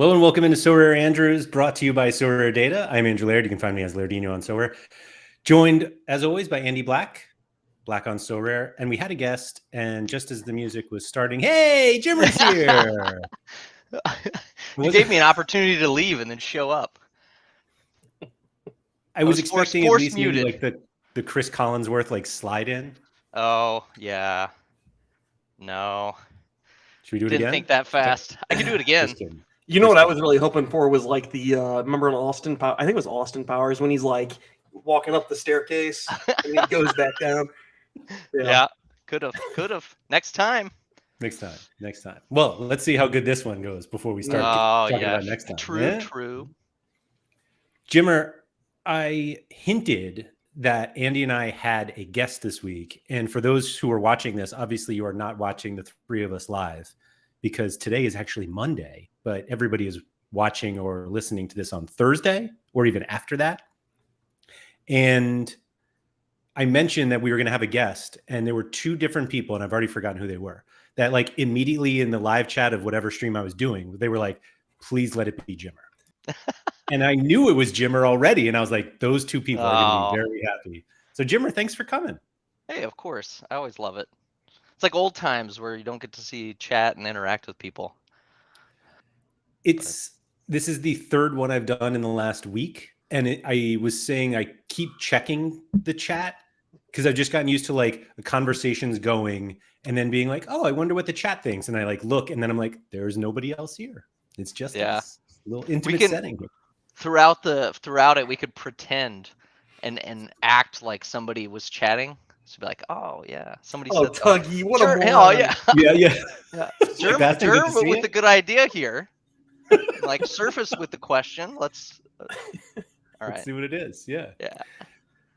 Hello and welcome into SorareAndrews, brought to you by Sorare Data. I'm Andrew Laird. You can find me as Lairdinho on Sorare. Joined, as always, by Andy Black, Black on Sorare. And we had a guest, and just as the music was starting, hey, Jimmer's here! You gave me an opportunity to leave and then show up. I was expecting at least maybe like the Chris Collinsworth like slide in. Oh, yeah. No. Should we do it again? Didn't think that fast. I can do it again. Just kidding. You know what I was really hoping for was like the remember in Austin I think it was Austin Powers when he's like walking up the staircase and he goes back down. Yeah. Could have. Next time. Next time. Well, let's see how good this one goes before we start talking about next time. True. Jimmer, I hinted that Andy and I had a guest this week. And for those who are watching this, obviously you are not watching the three of us live because today is actually Monday, but everybody is watching or listening to this on Thursday or even after that. And I mentioned that we were going to have a guest, and there were two different people, and I've already forgotten who they were, that like immediately in the live chat of whatever stream I was doing, they were like, please let it be Jimmer. And I knew it was Jimmer already. And I was like, those two people are going to be very happy. So Jimmer, thanks for coming. Hey, of course. I always love it. It's like old times where you don't get to see chat and interact with people. This is the third one I've done in the last week. And I was saying I keep checking the chat because I've just gotten used to like the conversations going and then being like, oh, I wonder what the chat thinks. And I like look and then I'm like, there's nobody else here. It's just this little intimate setting. Throughout it, we could pretend and act like somebody was chatting. So be like, oh yeah, somebody said Tuggy, what a moron. Oh yeah. yeah. Germ with a good idea here. Like surface with the question. Let's Let's see what it is. Yeah,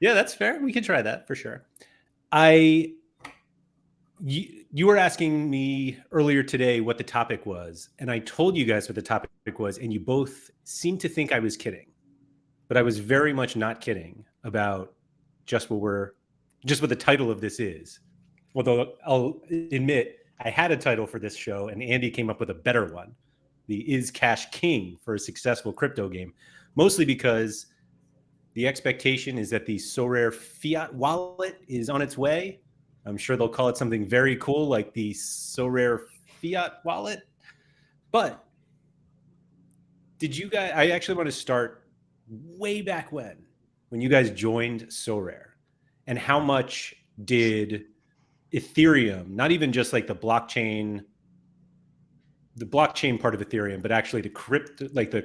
that's fair. We can try that for sure. You were asking me earlier today what the topic was, and I told you guys what the topic was, and you both seemed to think I was kidding, but I was very much not kidding about just what the title of this is. Although I'll admit I had a title for this show, and Andy came up with a better one, the Is Cash King for a successful crypto game, mostly because the expectation is that the Sorare fiat wallet is on its way. I'm sure they'll call it something very cool like the Sorare fiat wallet. But did you guys, I actually want to start way back when you guys joined Sorare, and how much did Ethereum, not even just like the blockchain part of Ethereum, but actually the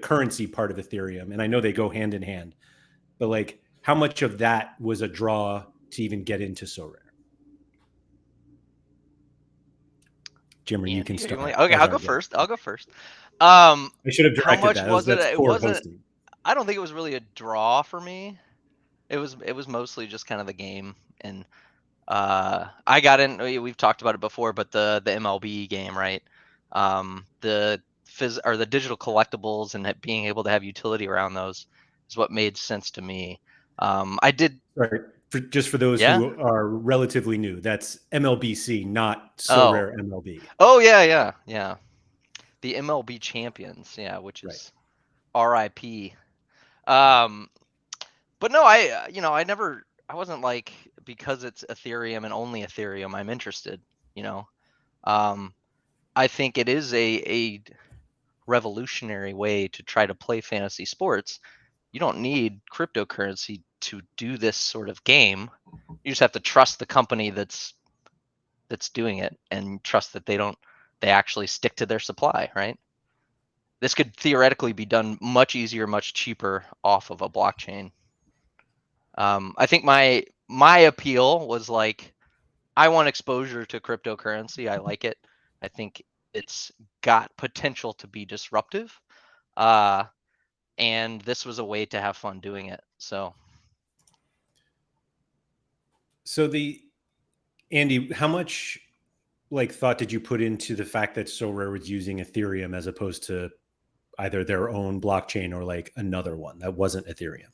currency part of Ethereum. And I know they go hand in hand, but like how much of that was a draw to even get into Sorare? Jimmer, you can start. Okay, I'll go first. I should have directed that. It wasn't. I don't think it was really a draw for me. It was mostly just kind of the game, and I got in. We've talked about it before, but the MLB game, right? The digital collectibles and being able to have utility around those is what made sense to me. I did. Right. Just for those who are relatively new, that's MLBC, not Sorare MLB. Oh yeah. The MLB champions, which is RIP. But no, I wasn't like, because it's Ethereum and only Ethereum, I'm interested. I think it is a revolutionary way to try to play fantasy sports. You don't need cryptocurrency to do this sort of game. You just have to trust the company that's doing it and trust that they actually stick to their supply, right? This could theoretically be done much easier, much cheaper off of a blockchain. I think my appeal was like, I want exposure to cryptocurrency. I like it. I think it's got potential to be disruptive. And this was a way to have fun doing it. So Andy, how much thought did you put into the fact that Sorare was using Ethereum as opposed to either their own blockchain or like another one that wasn't Ethereum?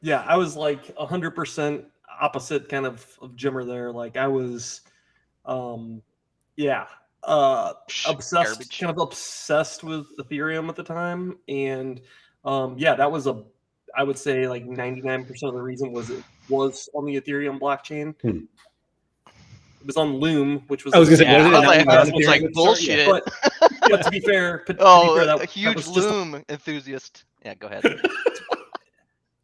Yeah, I was like 100% opposite kind of Jimmer there. Like I was, Garbage. kind of obsessed with Ethereum at the time, and yeah, that was I would say like 99% of the reason was it was on the Ethereum blockchain. Hmm. It was on Loom, which was I was gonna say, Yeah, wasn't I it was not like, even on it's Ethereum like at the start? bullshit. But to be fair, Oh, a that huge was just Loom enthusiast. Yeah, go ahead.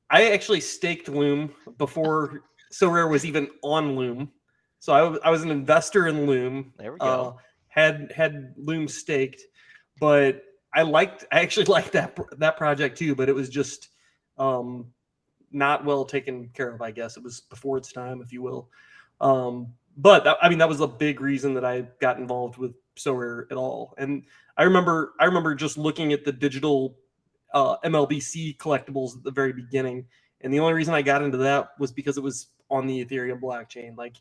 I actually staked Loom before Sorare was even on Loom. So I was an investor in Loom. There we go. Had Loom staked, but I actually liked that project too, but it was just not well taken care of, I guess. It was before its time, if you will. But that was a big reason that I got involved with Sorare at all. And I remember just looking at the digital MLBC collectibles at the very beginning, and the only reason I got into that was because it was on the Ethereum blockchain. Like,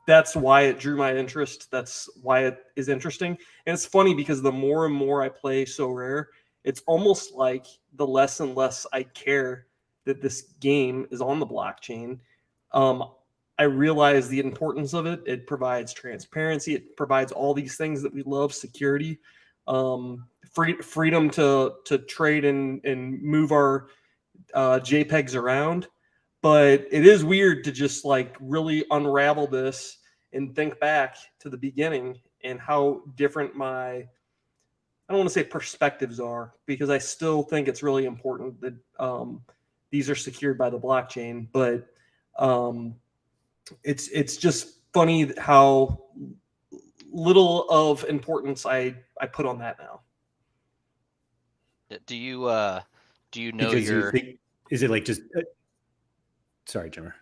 that's why it drew my interest. That's why it is interesting. And it's funny because the more and more I play Sorare, it's almost like the less and less I care that this game is on the blockchain. I realize the importance of it. It provides transparency. It provides all these things that we love: security, freedom to trade and move our JPEGs around. But it is weird to just like really unravel this and think back to the beginning and how different I don't want to say perspectives are, because I still think it's really important that these are secured by the blockchain. But um, it's just funny how little of importance I put on that now. Do you know Because you your? think, is it like just? Sorry, Jimmer.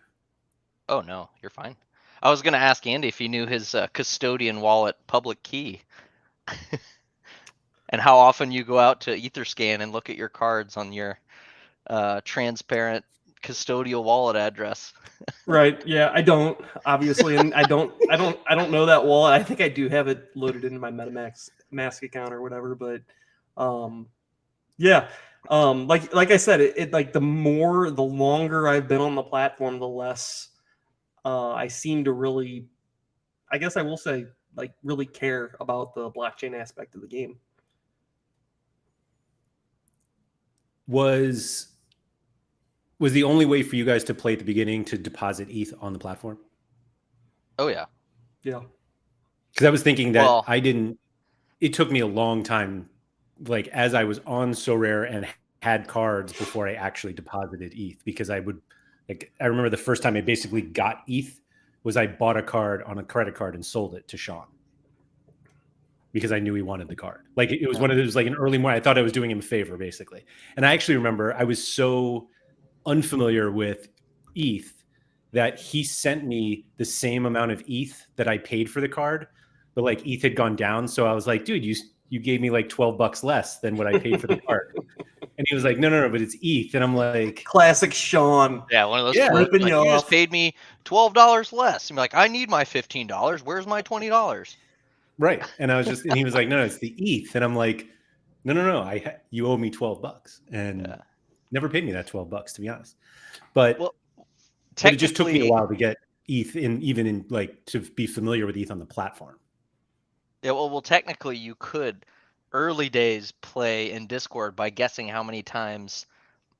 Oh no, you're fine. I was gonna ask Andy if he knew his custodian wallet public key, and how often you go out to Etherscan and look at your cards on your transparent custodial wallet address. Right. Yeah, I don't, obviously, and I don't know that wallet. I think I do have it loaded into my Mask account or whatever, but yeah. Like I said, it like the longer I've been on the platform, the less I seem to really, I guess I will say, like, really care about the blockchain aspect of the game. Was the only way for you guys to play at the beginning to deposit ETH on the platform? Oh yeah. Yeah. Because I was thinking that Well, I didn't. It took me a long time, like as I was on Sorare and had cards before I actually deposited ETH. Because I would, like, I remember the first time I basically got ETH was I bought a card on a credit card and sold it to Sean because I knew he wanted the card. Like it was one of those, like an early morning. I thought I was doing him a favor, basically. And I actually remember I was so unfamiliar with ETH that he sent me the same amount of ETH that I paid for the card, but like ETH had gone down. So I was like, dude, you gave me like $12 less than what I paid for the card. And he was like, no, but it's ETH. And I'm like, Classic Sean. yeah, one of those. Yeah. Ripping Like, you you just off. paid me $12 less. I'm like, I need my $15. Where's my $20? right. And I was just, and he was like, no, it's the ETH. And I'm like, no, you owe me $12, and Yeah. never paid me that $12, to be honest. But Well, but it just took me a technically, while to get ETH even in like to be familiar with ETH on the platform. yeah. Well, technically, you could early days play in Discord by guessing how many times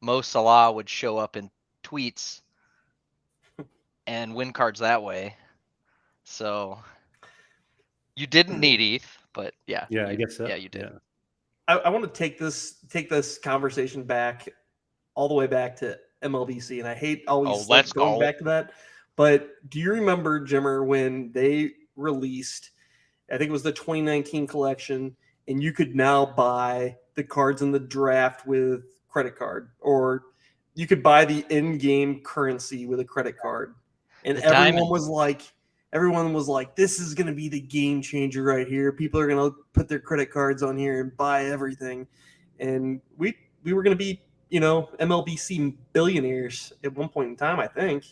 Mo Salah would show up in tweets and win cards that way. So you didn't need ETH, but yeah, Yeah, I guess so. Yeah, you did. Yeah. I want to take this conversation back all the way back to MLBC, and I hate always let's going go. back to that. But do you remember, Jimmer, when they released, I think it was the 2019 collection, and you could now buy the cards in the draft with credit card, or you could buy the in-game currency with a credit card, and The everyone diamonds. was like, this is going to be the game changer right here. People are going to put their credit cards on here and buy everything, and we were going to be, MLBC billionaires at one point in time, I think.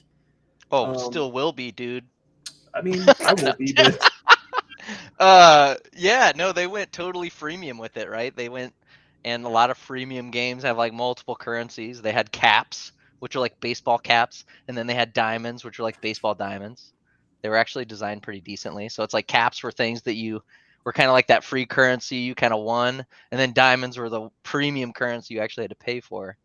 Oh, still will be, dude. I mean, I won't be, but Yeah, no, they went totally freemium with it, right? They went, and a lot of freemium games have like multiple currencies. They had caps, which are like baseball caps, and then they had diamonds, which are like baseball diamonds. They were actually designed pretty decently. So it's like caps were things that you were kind of like that free currency you kind of won, and then diamonds were the premium currency you actually had to pay for.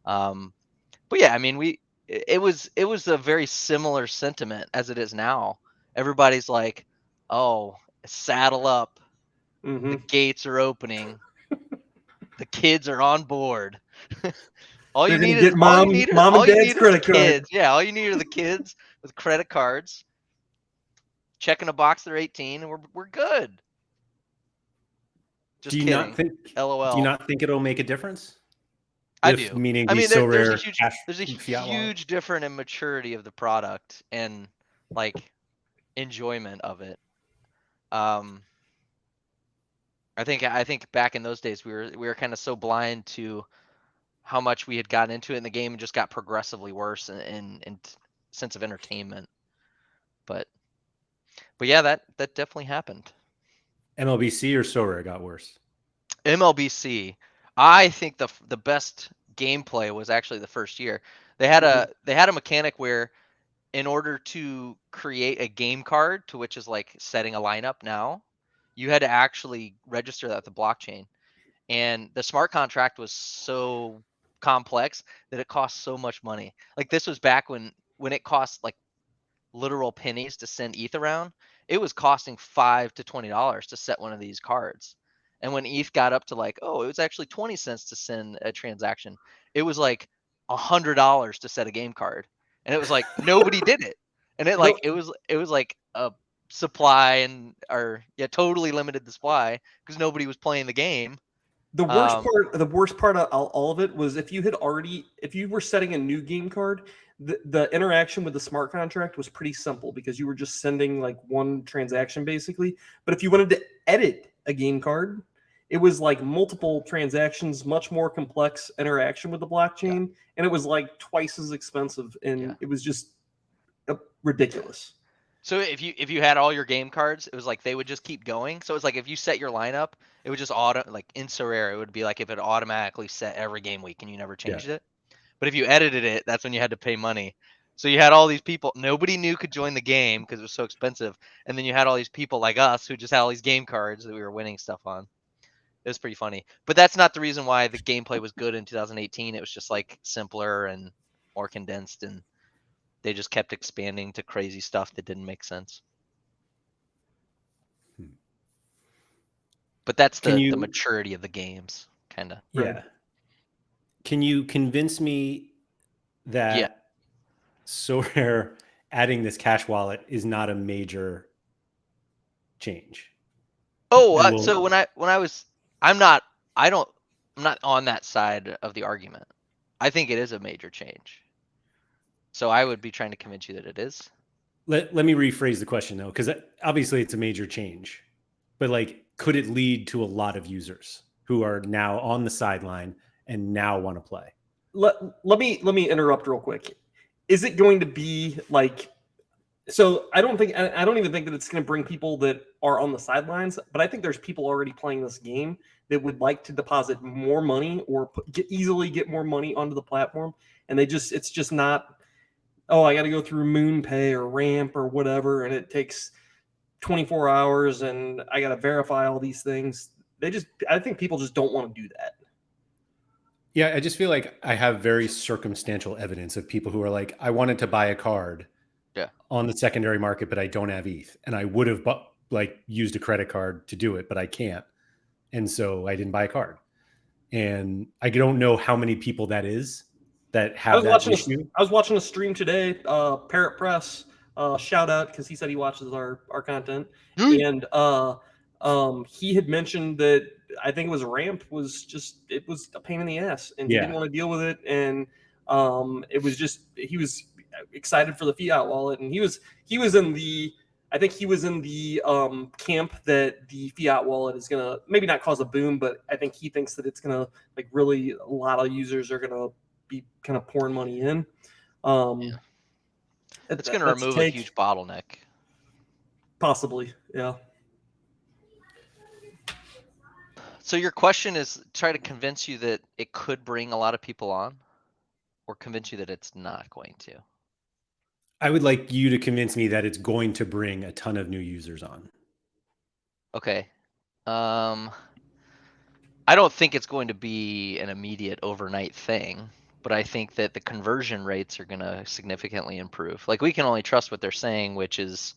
But yeah, I mean, it was a very similar sentiment as it is now. Everybody's like, "Oh, saddle up. Mm-hmm. The gates are opening. The kids are on board." All They're you gonna need get is mom and dad's the credit card. kids. Yeah, all you need are the kids with credit cards. Checking a box they're 18 and we're good. Just Do you kidding. not think? LOL. Do you not think it'll make a difference? I If do. meaning I the mean, Sorare cash there's a fiat wallet? huge difference in maturity of the product and like enjoyment of it. I think back in those days we were kind of so blind to how much we had gotten into it in the game and just got progressively worse in sense of entertainment. But yeah, that definitely happened. MLBC or Sorare got worse? MLBC, I think the best gameplay was actually the first year. They had a mechanic where in order to create a game card, to which is like setting a lineup now, you had to actually register that with the blockchain. And the smart contract was so complex that it cost so much money. Like this was back when it cost like literal pennies to send ETH around. It was costing $5 to $20 to set one of these cards. And when ETH got up to like, oh, it was actually 20 cents to send a transaction, it was like $100 to set a game card. And it was like nobody did it. And it like The, it was like a supply and or yeah, totally limited the supply because nobody was playing the game. the worst part of all of it was if you were setting a new game card, the interaction with the smart contract was pretty simple because you were just sending like one transaction basically. But if you wanted to edit a game card, it was like multiple transactions, much more complex interaction with the blockchain, and it was like twice as expensive, and it was just ridiculous. So if you had all your game cards, it was like they would just keep going. So it's like if you set your lineup, it would just like in Sorare, it would be like if it automatically set every game week and you never changed it. But if you edited it, that's when you had to pay money. So you had all these people nobody knew could join the game because it was so expensive, and then you had all these people like us who just had all these game cards that we were winning stuff on. It was pretty funny. But that's not the reason why the gameplay was good in 2018. It was just like simpler and more condensed, and they just kept expanding to crazy stuff that didn't make sense. But that's the maturity of the games, kind of. Yeah. Right. Can you convince me that Sorare adding this cash wallet is not a major change? Oh, so I'm not on that side of the argument. I think it is a major change. So I would be trying to convince you that it is. Let me rephrase the question though, because obviously it's a major change, but like, could it lead to a lot of users who are now on the sideline and now want to play? Let me interrupt real quick. Is it going to be like? So I don't even think that it's going to bring people that are on the sidelines, but I think there's people already playing this game that would like to deposit more money or easily get more money onto the platform, and it's just not. Oh, I got to go through MoonPay or Ramp or whatever, and it takes 24 hours, and I got to verify all these things. I think people just don't want to do that. Yeah, I just feel like I have very circumstantial evidence of people who are like, I wanted to buy a card on the secondary market, but I don't have ETH. And I would have used a credit card to do it, but I can't. And so I didn't buy a card. And I don't know how many people that is that have that issue. I was watching a stream today, Parrot Press, shout out because he said he watches our content. And he had mentioned that I think it was Ramp was a pain in the ass, and he didn't want to deal with it. And it was just he was excited for the fiat wallet, and he was in the camp that the fiat wallet is gonna maybe not cause a boom, but I think he thinks that it's gonna like really a lot of users are gonna be kind of pouring money in. It's going to remove a huge bottleneck. Possibly, yeah. So your question is try to convince you that it could bring a lot of people on, or convince you that it's not going to? I would like you to convince me that it's going to bring a ton of new users on. Okay. I don't think it's going to be an immediate overnight thing, but I think that the conversion rates are going to significantly improve. Like, we can only trust what they're saying, which is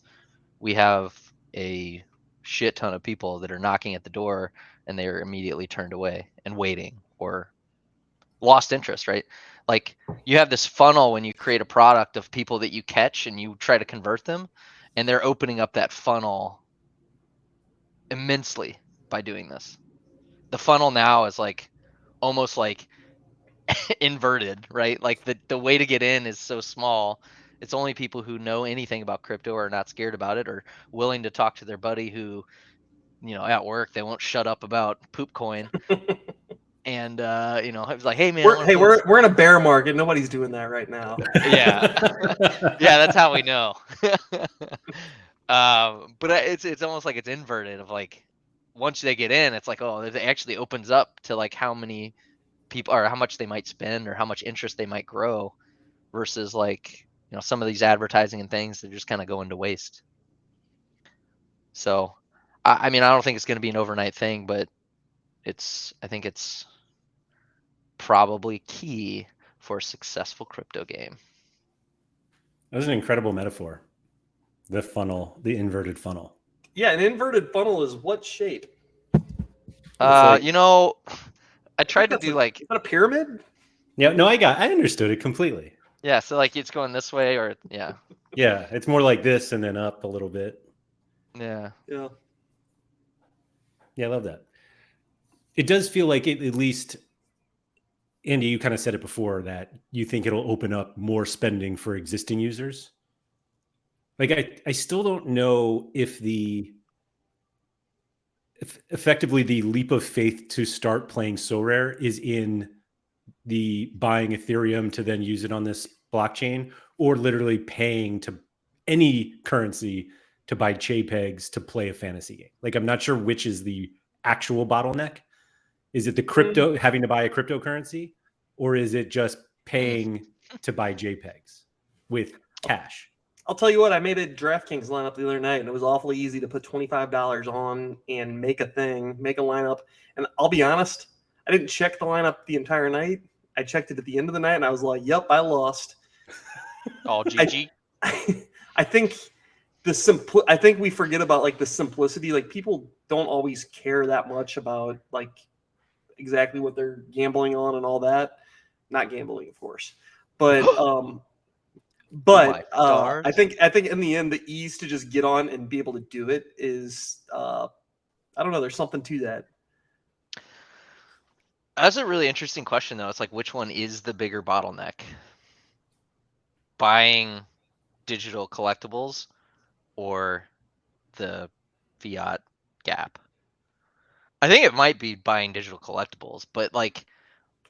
we have a shit ton of people that are knocking at the door and they're immediately turned away and waiting or lost interest, right? Like, you have this funnel when you create a product of people that you catch and you try to convert them, and they're opening up that funnel immensely by doing this. The funnel now is like almost like inverted, right? Like, the way to get in is so small. It's only people who know anything about crypto or are not scared about it or willing to talk to their buddy who, at work, they won't shut up about poop coin. And I was like, hey man, I want to play this. We're in a bear market. Nobody's doing that right now. Yeah. Yeah, that's how we know. But it's almost like it's inverted of like, once they get in, it's like, oh, it actually opens up to like how many people or how much they might spend or how much interest they might grow versus like, some of these advertising and things that just kind of go into waste. So, I mean, I don't think it's going to be an overnight thing, but I think it's probably key for a successful crypto game. That was an incredible metaphor. The funnel, the inverted funnel. Yeah, an inverted funnel is what shape? Like, I tried to do like, is that a pyramid? Yeah, no, I understood it completely. yeah, so like it's going this way or yeah. Yeah, it's more like this and then up a little bit. Yeah. Yeah. Yeah, I love that. It does feel like it, at least, Andy, you kind of said it before that you think it'll open up more spending for existing users. Like, I still don't know if effectively the leap of faith to start playing Sorare is in the buying Ethereum to then use it on this blockchain, or literally paying to any currency to buy JPEGs to play a fantasy game. Like, I'm not sure which is the actual bottleneck. Is it the crypto, having to buy a cryptocurrency, or is it just paying to buy JPEGs with cash? I'll tell you what, I made a DraftKings lineup the other night, and it was awfully easy to put $25 on and make a lineup. And I'll be honest, I didn't check the lineup the entire night. I checked it at the end of the night, and I was like, "Yep, I lost." Oh, GG. I think I think we forget about like the simplicity. Like, people don't always care that much about like exactly what they're gambling on and all that. Not gambling, of course, but I think in the end, the ease to just get on and be able to do it is I don't know. There's something to that. That's a really interesting question, though. It's like, which one is the bigger bottleneck? Buying digital collectibles or the fiat gap? I think it might be buying digital collectibles, but like,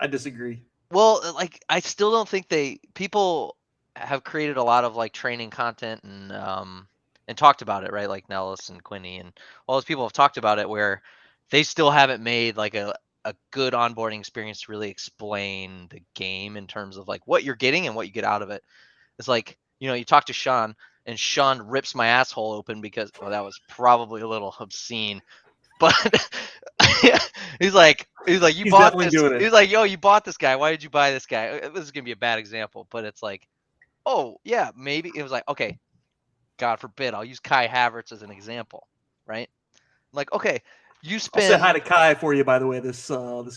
I disagree. well, like, I still don't think people have created a lot of like training content and talked about it, right? Like Nellis and Quinny and all those people have talked about it, where they still haven't made like a good onboarding experience to really explain the game in terms of like what you're getting and what you get out of it. It's like, you talk to Sean and Sean rips my asshole open because, well, that was probably a little obscene, but he's like, you He's bought definitely this. doing it. He's like, yo, you bought this guy. Why did you buy this guy? This is gonna be a bad example, but it's like, oh yeah, maybe it was like, okay, God forbid, I'll use Kai Havertz as an example, right? I'm like, okay, you I'll spend. say hi to Kai for you, by the way, this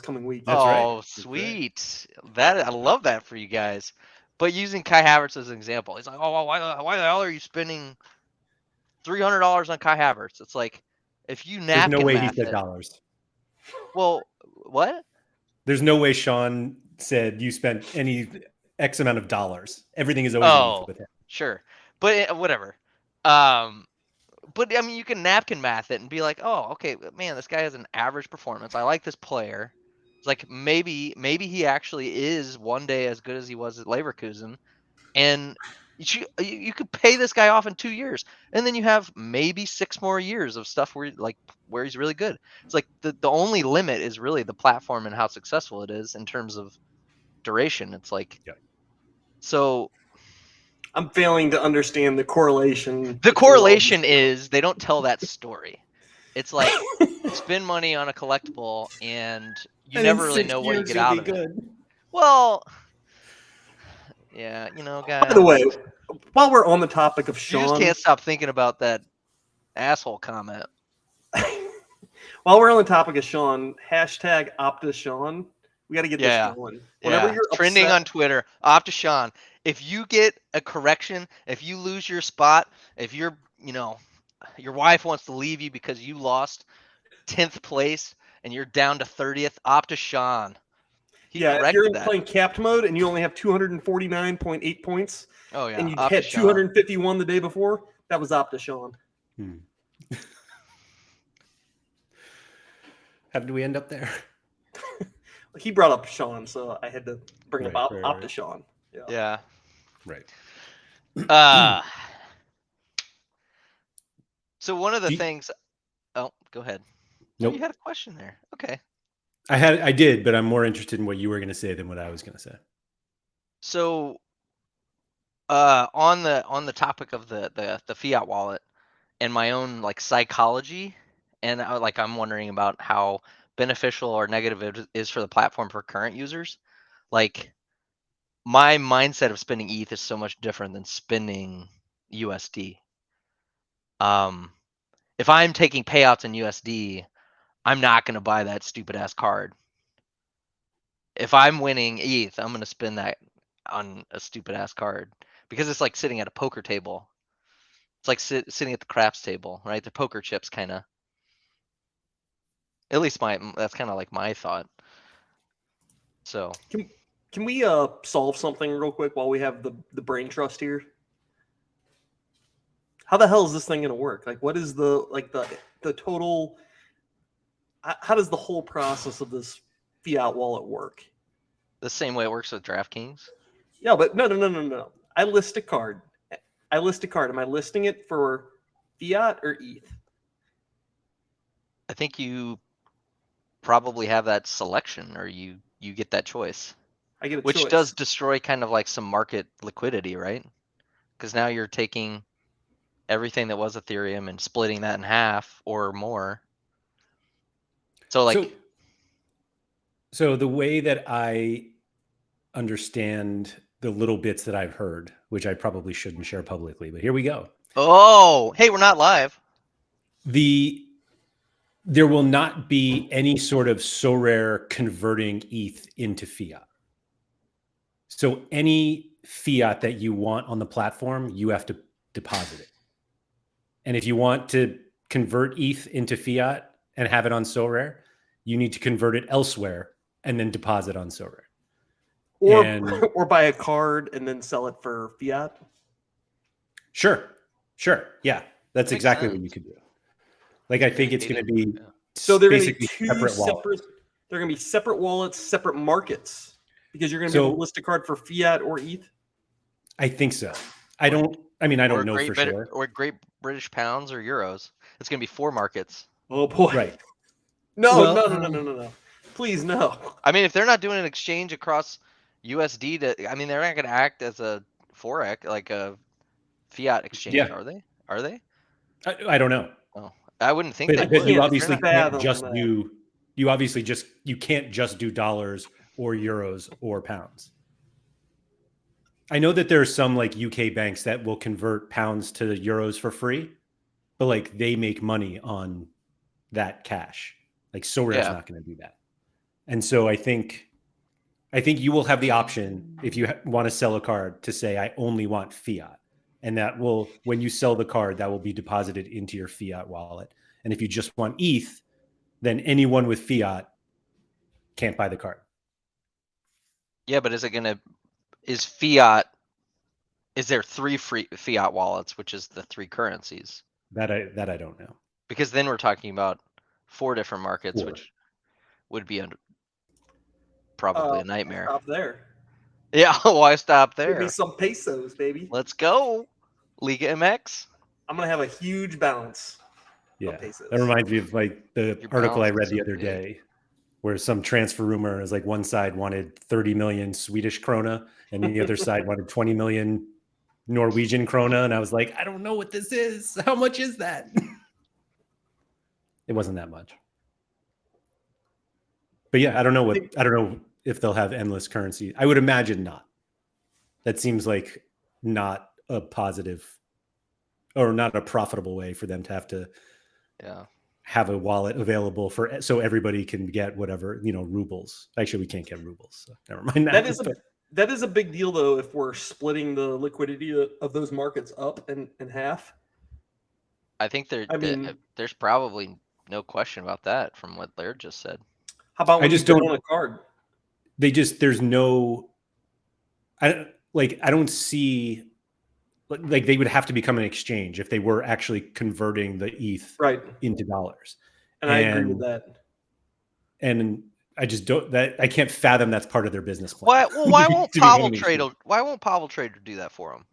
coming week. That's right. Oh, sweet. That I love that for you guys. But using Kai Havertz as an example, he's like, oh, well, why the hell are you spending $300 on Kai Havertz? It's like, if you There's no napkin way he math said it. dollars. Well, what? There's no way Sean said you spent any X amount of dollars. Everything is always equal with him. Sure. But whatever. But I mean, you can napkin math it and be like, oh, okay, man, this guy has an average performance. I like this player. It's like, maybe he actually is one day as good as he was at Leverkusen, and you could pay this guy off in 2 years, and then you have maybe 6 more years of stuff where he's really good. It's like the only limit is really the platform and how successful it is in terms of duration. It's like, Yeah. so I'm failing to understand the correlation. The correlation is they don't tell that story. It's like spend money on a collectible and you And never in really 6 know what you years get you'll out be of it. good. Well, yeah, guys. By the way, while we're on the topic of You just Sean, can't stop thinking about that asshole comment. while we're on the topic of Sean, hashtag OptaSean. We got to get Yeah. this going. Whenever Yeah, you're trending upset, on Twitter, Optashawn. If you get a correction, if you lose your spot, if your wife wants to leave you because you lost 10th place and you're down to 30th, Optashawn. He yeah, if you're corrected that. playing capped mode and you only have 249.8 points, Oh yeah, and you had Optashawn. 251 the day before, that was OptaSean. How did we end up there? He brought up Sean, so I had to bring up Right. OptaSean. Yeah. Right. So one of the things. Oh, go ahead. Nope. You had a question there. Okay. I did, but I'm more interested in what you were going to say than what I was going to say. So, on the topic of the fiat wallet and my own like psychology, and I'm wondering about how beneficial or negative it is for the platform for current users. Like, my mindset of spending ETH is so much different than spending USD. If I'm taking payouts in USD, I'm not going to buy that stupid ass card. If I'm winning ETH, I'm going to spend that on a stupid ass card because it's like sitting at a poker table. It's like sitting at the craps table, right? The poker chips kind of. At least that's kind of like my thought. So Can we solve something real quick while we have the brain trust here? How the hell is this thing going to work? Like, what is the total? How does the whole process of this fiat wallet work? the same way it works with DraftKings. Yeah, but no. I list a card. Am I listing it for fiat or ETH? I think you probably have that selection, or you get that choice. I get a Which choice. does destroy kind of like some market liquidity, right? Because now you're taking everything that was Ethereum and splitting that in half or more. So like, so the way that I understand the little bits that I've heard, which I probably shouldn't share publicly, but here we go. oh, hey, we're not live. There will not be any sort of Sorare converting ETH into fiat. So any fiat that you want on the platform, you have to deposit it. And if you want to convert ETH into fiat and have it on Sorare, you need to convert it elsewhere and then deposit on Sorare. Or buy a card and then sell it for fiat. Sure. Yeah, that's exactly what you could do. Like, I think it's going to be so they're going to basically be separate wallets. They're going to be separate wallets, separate markets, because you're going to be able to list a card for fiat or ETH. I think so. I don't know for sure. Or Great British Pounds or Euros. It's going to be 4 markets. Oh boy! Right. No. Please no. I mean, if they're not doing an exchange across USD they're not going to act as a forex, like a fiat exchange, Yeah. are they? Are they? I don't know. Oh, I wouldn't think they But would. you obviously can't just you can't just do dollars or euros or pounds. I know that there's some like UK banks that will convert pounds to euros for free, but like they make money on that cash. Like Sorare's not going to do that. And so I think you will have the option, if you want to sell a card, to say I only want fiat. And that will, when you sell the card, that will be deposited into your fiat wallet. And if you just want ETH, then anyone with fiat can't buy the card. Yeah, but is fiat, is there 3 free fiat wallets, which is the 3 currencies? That I don't know. Because then we're talking about 4 different markets, 4. which would be probably a nightmare. Stop there. Yeah, why stop there? Give me some pesos, baby. Let's go. Liga MX. I'm gonna have a huge balance. Yeah, that reminds me of like the article I read the other day, where some transfer rumor is like one side wanted 30 million Swedish krona and the other side wanted 20 million Norwegian krona, and I was like, I don't know what this is. How much is that? It wasn't that much. But yeah, I don't know if they'll have endless currency. I would imagine not. That seems like not a positive or not a profitable way for them to have to have a wallet available for so everybody can get whatever, rubles. Actually, we can't get rubles, so never mind that. That is a big deal, though, if we're splitting the liquidity of those markets up in half. I think there's probably no question about that from what Laird just said. How about when you don't on a card? There's no, I don't see, like they would have to become an exchange if they were actually converting the ETH into dollars. And I agree with that. And I just I can't fathom that's part of their business plan. Why won't Pavel Trader do that for them?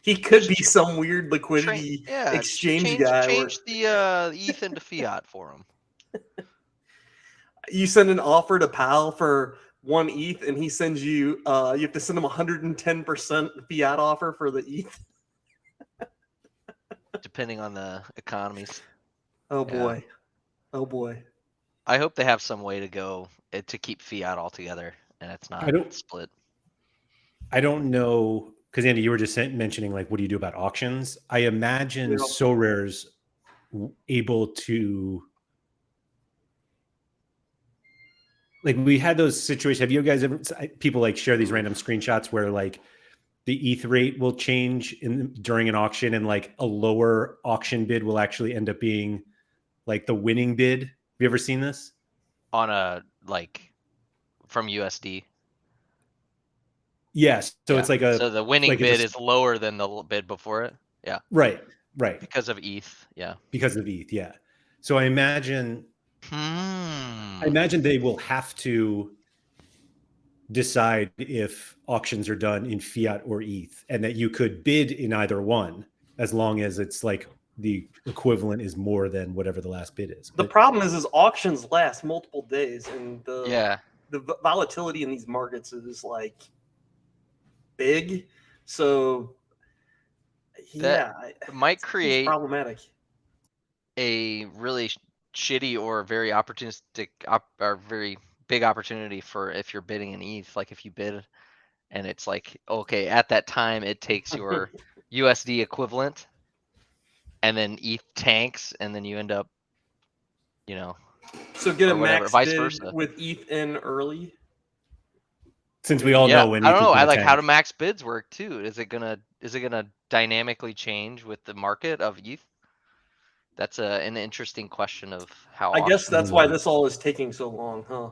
He could be some weird liquidity exchange guy. Change the ETH into fiat for him. You send an offer to Pal for 1 ETH, and he sends you. You have to send him 110% fiat offer for the ETH. Depending on the economies. Oh boy, oh boy. I hope they have some way to go to keep fiat all together, and it's not split. I don't know, because Andy, you were just mentioning like, what do you do about auctions? I imagine Sorare's able to, like, we had those situations. Have you guys ever, people like share these random screenshots where like the ETH rate will change during an auction, and like a lower auction bid will actually end up being like the winning bid? Have you ever seen this? On a, like, from USD? Yes. So it's like so the winning bid is lower than the bid before it? Yeah. Right. Because of ETH, yeah. Because of ETH, yeah. So I imagine they will have to decide if auctions are done in fiat or ETH, and that you could bid in either one as long as it's like the equivalent is more than whatever the last bid is. The problem is auctions last multiple days, and the volatility in these markets is like big. So that might create problematic. A really shitty or very opportunistic or very big opportunity for if you're bidding an ETH. Like if you bid and it's like, okay, at that time it takes your USD equivalent, and then ETH tanks, and then you end up, so get a max bid with ETH in early. Since we all know when I don't know, how do max bids work too? Is it gonna dynamically change with the market of ETH? That's an interesting question of how. I guess that's why this all is taking so long, huh?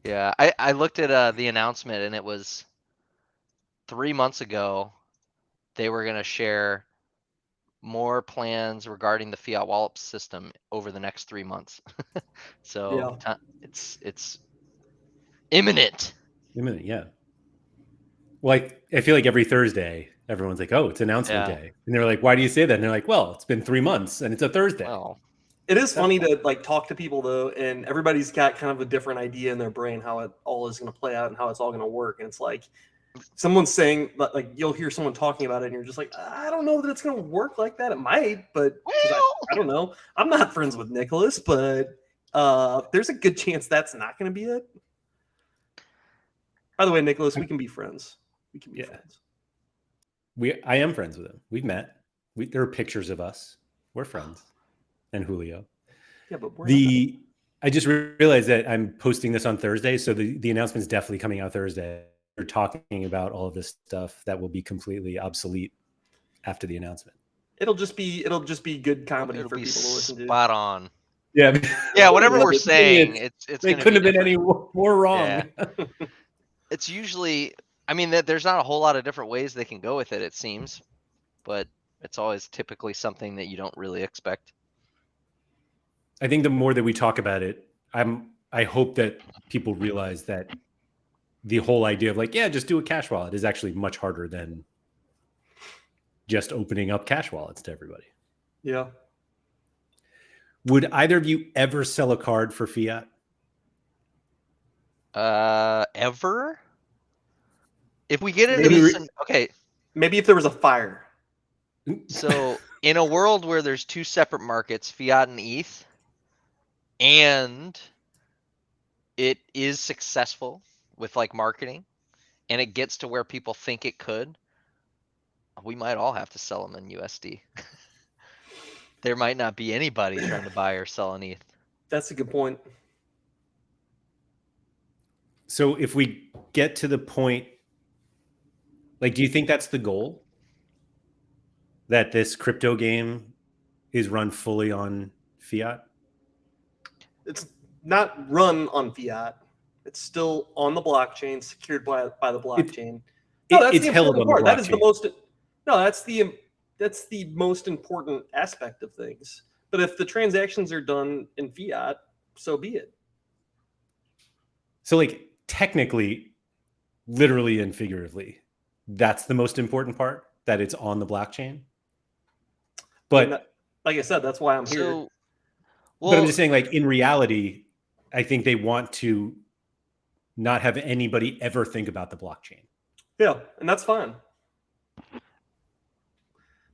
Yeah, I looked at the announcement, and it was 3 months ago. They were gonna share more plans regarding the fiat wallet system over the next 3 months. So it's imminent. Imminent, yeah. Well, I feel like every Thursday, everyone's like, "Oh, it's announcement day," and they're like, "Why do you say that?" And they're like, "Well, it's been 3 months, and it's a Thursday." Well, it is funny to like talk to people though, and everybody's got kind of a different idea in their brain how it all is going to play out and how it's all going to work. And it's like someone's saying, like you'll hear someone talking about it, and you're just like, I don't know that it's going to work like that. It might, but I don't know. I'm not friends with Nicholas, but there's a good chance that's not going to be it. By the way, Nicholas, we can be friends. We can be friends. I am friends with him. We've met. There are pictures of us. We're friends. And Julio. Yeah, but I just realized that I'm posting this on Thursday, so the announcement is definitely coming out Thursday. We're talking about all of this stuff that will be completely obsolete after the announcement. It'll just be good comedy for people to listen to. Spot on. Yeah. Yeah, whatever we're saying, it's it couldn't have been any more wrong. Yeah. It's usually, I mean, there's not a whole lot of different ways they can go with it seems, but it's always typically something that you don't really expect. I think the more that we talk about it, I hope that people realize that the whole idea of like, just do a cash wallet is actually much harder than just opening up cash wallets to everybody. Yeah. Would either of you ever sell a card for fiat? Ever? If we get into Maybe- this, okay. Maybe if there was a fire. So in a world where there's two separate markets, fiat and ETH, and it is successful with like marketing, and it gets to where people think it could, we might all have to sell them in USD. There might not be anybody trying to buy or sell an ETH. That's a good point. So if we get to the point, like, do you think that's the goal? That this crypto game is run fully on fiat? It's not run on fiat. It's still on the blockchain, secured by the blockchain. It's held on the blockchain. That is the most. No, that's the most important aspect of things. But if the transactions are done in fiat, so be it. So, like, technically, literally and figuratively, that's the most important part, that it's on the blockchain. But like I said, that's why I'm here. So, but I'm just saying, like, in reality, I think they want to not have anybody ever think about the blockchain. Yeah, and that's fine.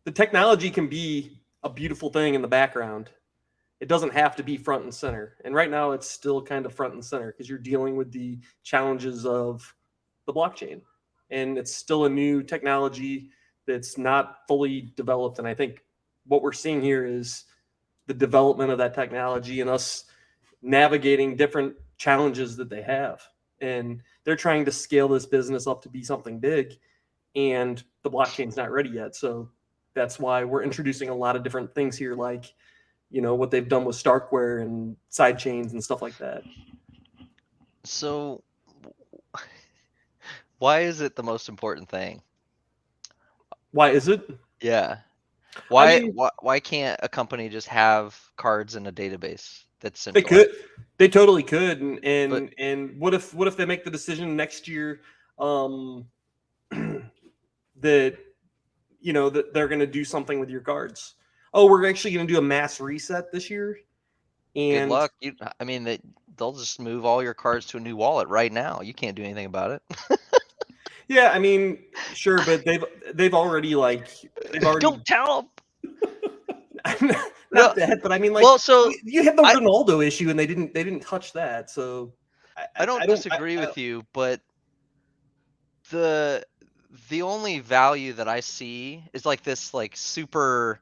The technology can be a beautiful thing in the background. It doesn't have to be front and center. And right now it's still kind of front and center because you're dealing with the challenges of the blockchain. And it's still a new technology that's not fully developed. And I think what we're seeing here is the development of that technology and us navigating different challenges that they have. And they're trying to scale this business up to be something big, and the blockchain's not ready yet. So that's why we're introducing a lot of different things here, like, you know, what they've done with Starkware and side chains and stuff like that. So why is it the most important thing? Why is it? Yeah. Why I mean, why can't a company just have cards in a database that's they centralized? could, they totally could. And what if they make the decision next year that, you know, that they're going to do something with your cards? Oh, we're actually going to do a mass reset this year. Good And luck. I mean, they'll just move all your cards to a new wallet right now. You can't do anything about it. yeah, I mean, sure, but they've already Don't tell them. not that, but I mean, like, Well, so you had the Ronaldo issue, and they didn't touch that. So I don't disagree with you, but the only value that I see is like this, like, super,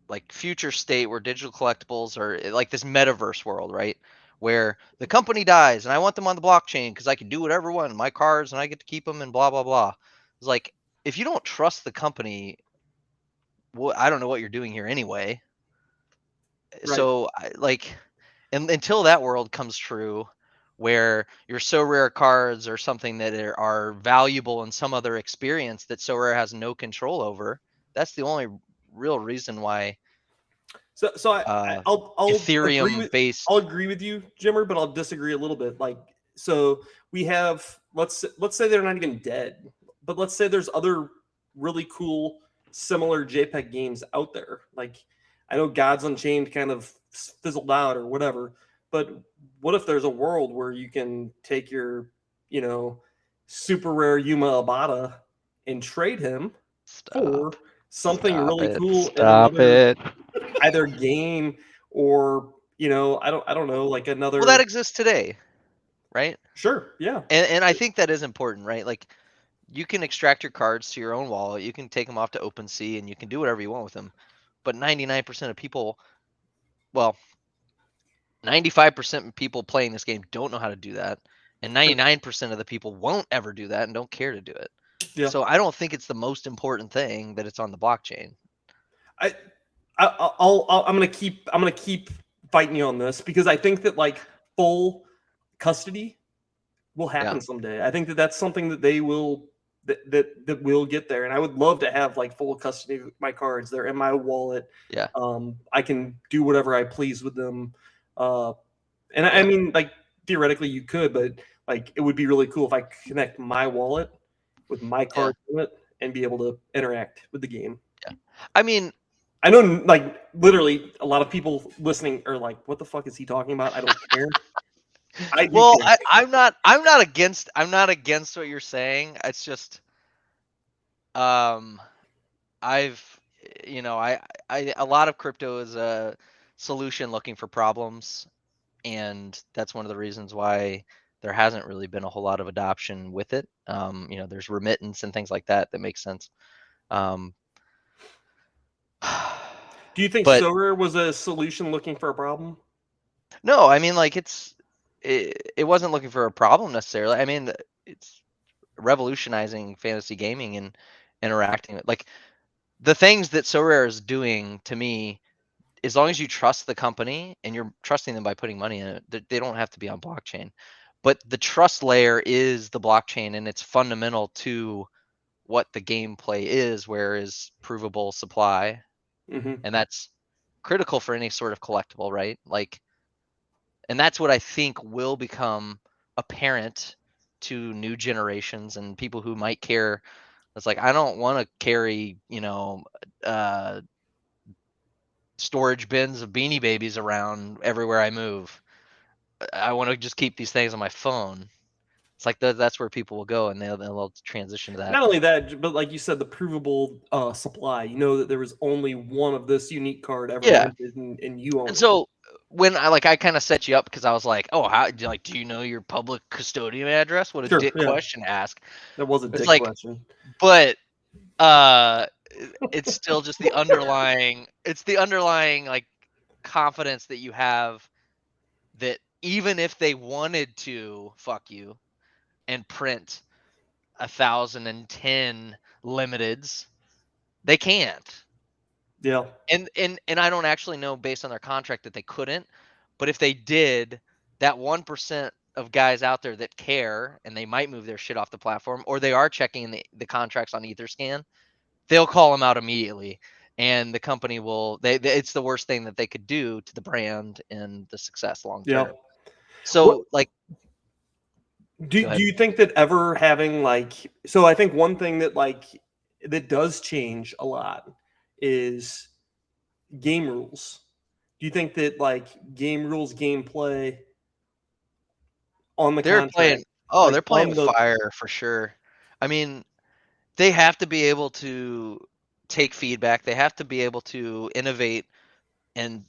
like, future state where digital collectibles are like this metaverse world, right? Where the company dies and I want them on the blockchain because I can do whatever I want, my cards, and I get to keep them and blah blah blah. It's like, if you don't trust the company, well, I don't know what you're doing here anyway. Right. So until that world comes true, where your Sorare cards or something that are valuable in some other experience that Sorare has no control over, that's the only real reason why. So I'll Ethereum based. I'll agree with you, Jimmer, but I'll disagree a little bit. Like, so we have, let's say they're not even dead, but let's say there's other really cool similar JPEG games out there. Like, I know Gods Unchained kind of fizzled out or whatever, but what if there's a world where you can take your, you know, super rare Yuma Abata and trade him for something really cool in another, either game or, you know, I don't know, like another. Well, that exists today, right? Sure, yeah. And I think that is important, right? Like, you can extract your cards to your own wallet, you can take them off to OpenSea, and you can do whatever you want with them. But 99% of people, well, 95% of people playing this game don't know how to do that, and 99% of the people won't ever do that and don't care to do it. Yeah. So I don't think it's the most important thing that it's on the blockchain. I'm gonna keep fighting you on this, because I think that, like, full custody will happen someday. I think that that's something that they will that will get there, and I would love to have, like, full custody of my cards. They're in my wallet. Yeah. I can do whatever I please with them. And I mean, like, theoretically you could, but, like, it would be really cool if I could connect my wallet with my card in it and be able to interact with the game. Yeah. I mean, I know, like, literally a lot of people listening are like, what the fuck is he talking about? I don't care. I do Well, care. I'm not against what you're saying. It's just I've I a lot of crypto is a solution looking for problems, and that's one of the reasons why there hasn't really been a whole lot of adoption with it. There's remittance and things like that that makes sense. Um, Do you think but Sorare was a solution looking for a problem? no, I mean, like it wasn't looking for a problem necessarily. I mean, it's revolutionizing fantasy gaming and interacting with like the things that Sorare is doing to me. As long as you trust the company and you're trusting them by putting money in it, they don't have to be on blockchain. But the trust layer is the blockchain, and it's fundamental to what the gameplay is, where is provable supply, Mm-hmm. and that's critical for any sort of collectible, right? Like, and that's what I think will become apparent to new generations and people who might care. It's like, I don't want to carry, uh, storage bins of Beanie Babies around everywhere I move. I want to just keep these things on my phone. It's like that's where people will go, and they'll transition to that. Not only that, but like you said, the provable supply. You know that there was only one of this unique card ever Yeah. minted, and you own And it. so when I kind of set you up because I was like, oh, how do you know your public custodian address? What a Sure, dick yeah. question to ask. That was a It's dick like, question. but it's still just the underlying. It's the underlying like confidence that you have that even if they wanted to fuck you and print 1,010 limiteds, they can't. Yeah. And I don't actually know based on their contract that they couldn't, but if they did, that 1% of guys out there that care and they might move their shit off the platform, or they are checking the contracts on Etherscan, they'll call them out immediately, and the company will. It's the worst thing that they could do to the brand and the success long Yeah. term. What So like, do go ahead. you think that ever having like so I think one thing that like that does change a lot is game rules. Do you think that like game rules, gameplay on the They're playing. contract, Oh, like they're playing on with the fire for sure. I mean, they have to be able to take feedback. They have to be able to innovate and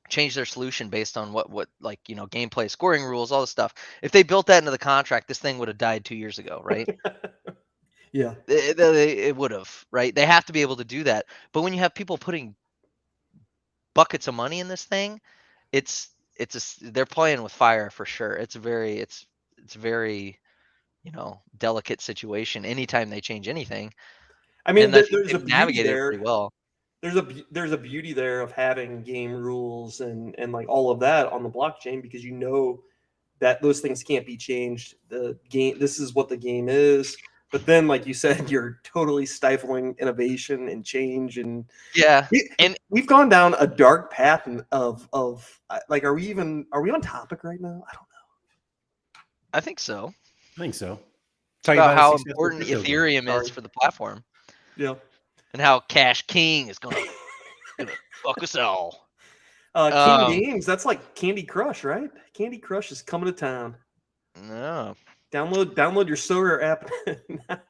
change their solution based on what like gameplay, scoring rules, all this stuff. If they built that into the contract, this thing would have died 2 years ago, right? yeah. It would have, right? They have to be able to do that. But when you have people putting buckets of money in this thing, they're playing with fire for sure. It's very delicate situation anytime they change anything. I mean, And I think there's a they've beauty navigated it there. pretty well. There's a beauty there of having game rules and like all of that on the blockchain because you know that those things can't be changed. The game, this is what the game is. But then, like you said, you're totally stifling innovation and change. And Yeah. And we've gone down a dark path of like, are we on topic right now? I don't know. I think so. I think so. It's Talking about about a how successful important crypto game. Ethereum is Sorry. for the platform Yeah. and how Cash King is gonna fuck us all. King Games, that's like Candy Crush, right? Candy Crush is coming to town. No. Download your Sorare app now.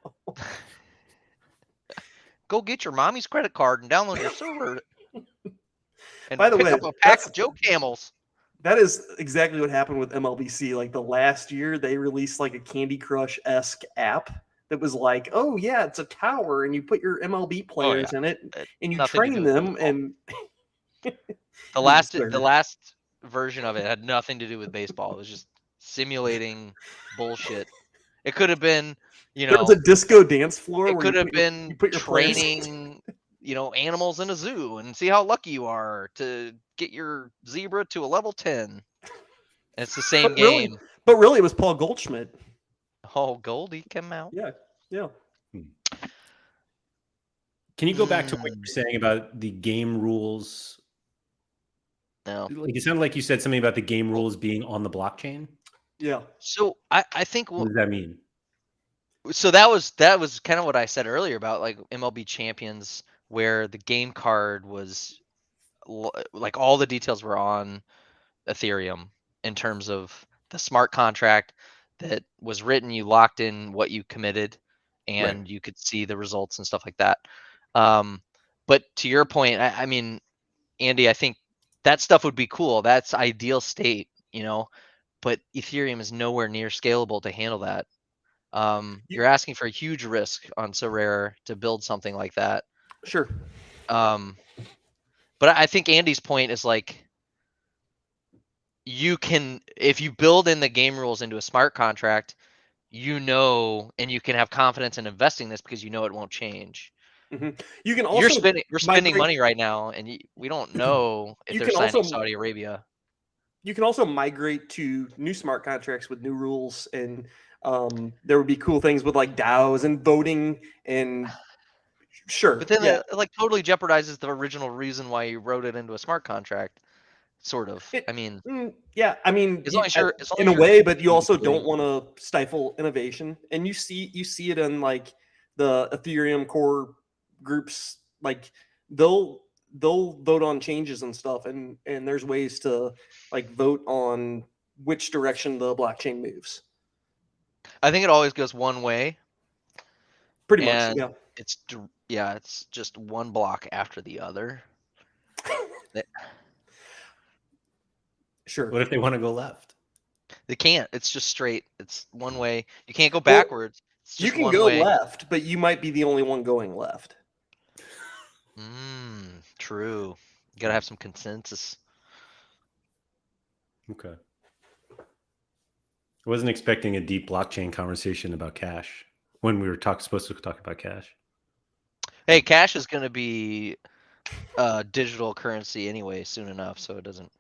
Go get your mommy's credit card and download your server and By the pick way, up a pack of Joe Camels. that is exactly what happened with MLBC. Like the last year, they released like a Candy Crush-esque app that was like, oh yeah, it's a tower, and you put your MLB players in it, and you Nothing to do train with them, baseball. and The last version of it had nothing to do with baseball. It was just simulating bullshit. It could have been, there was a disco dance floor it where could have you been put your players. training, animals in a zoo and see how lucky you are to get your zebra to a level 10. And it's the same game. But really, it was Paul Goldschmidt. Oh, Goldie came out. Yeah, yeah. Can you go back to what you were saying about the game rules? No. Like it sounded like you said something about the game rules being on the blockchain. Yeah. So I think What does that mean? so that was kind of what I said earlier about like MLB Champions, where the game card was like all the details were on Ethereum, in terms of the smart contract that was written. You locked in what you committed, and you could see the results and stuff like that. But to your point, I mean, Andy, I think that stuff would be cool. That's ideal state, but Ethereum is nowhere near scalable to handle that. You're asking for a huge risk on Sorare to build something like that. Sure. But I think Andy's point is like, you can, if you build in the game rules into a smart contract, and you can have confidence in investing this because it won't change. You can also we're spending money right now, and we don't know if they're signing Saudi Arabia. You can also migrate to new smart contracts with new rules, and there would be cool things with like DAOs and voting and sure. But then it like totally jeopardizes the original reason why you wrote it into a smart contract. Sort of. I mean, in a way, but you also don't want to stifle innovation. And you see it in like the Ethereum core groups, like they'll vote on changes and stuff, and there's ways to like vote on which direction the blockchain moves. I think it always goes one way. Pretty much, yeah. It's just one block after the other. Sure. What if they want to go left? They can't. It's just straight. It's one way. You can't go backwards. It's just you can one go way. left, but you might be the only one going left. True. You gotta have some consensus. Okay. I wasn't expecting a deep blockchain conversation about cash when we were supposed to talk about cash. Hey, cash is going to be digital currency anyway soon enough, so it doesn't.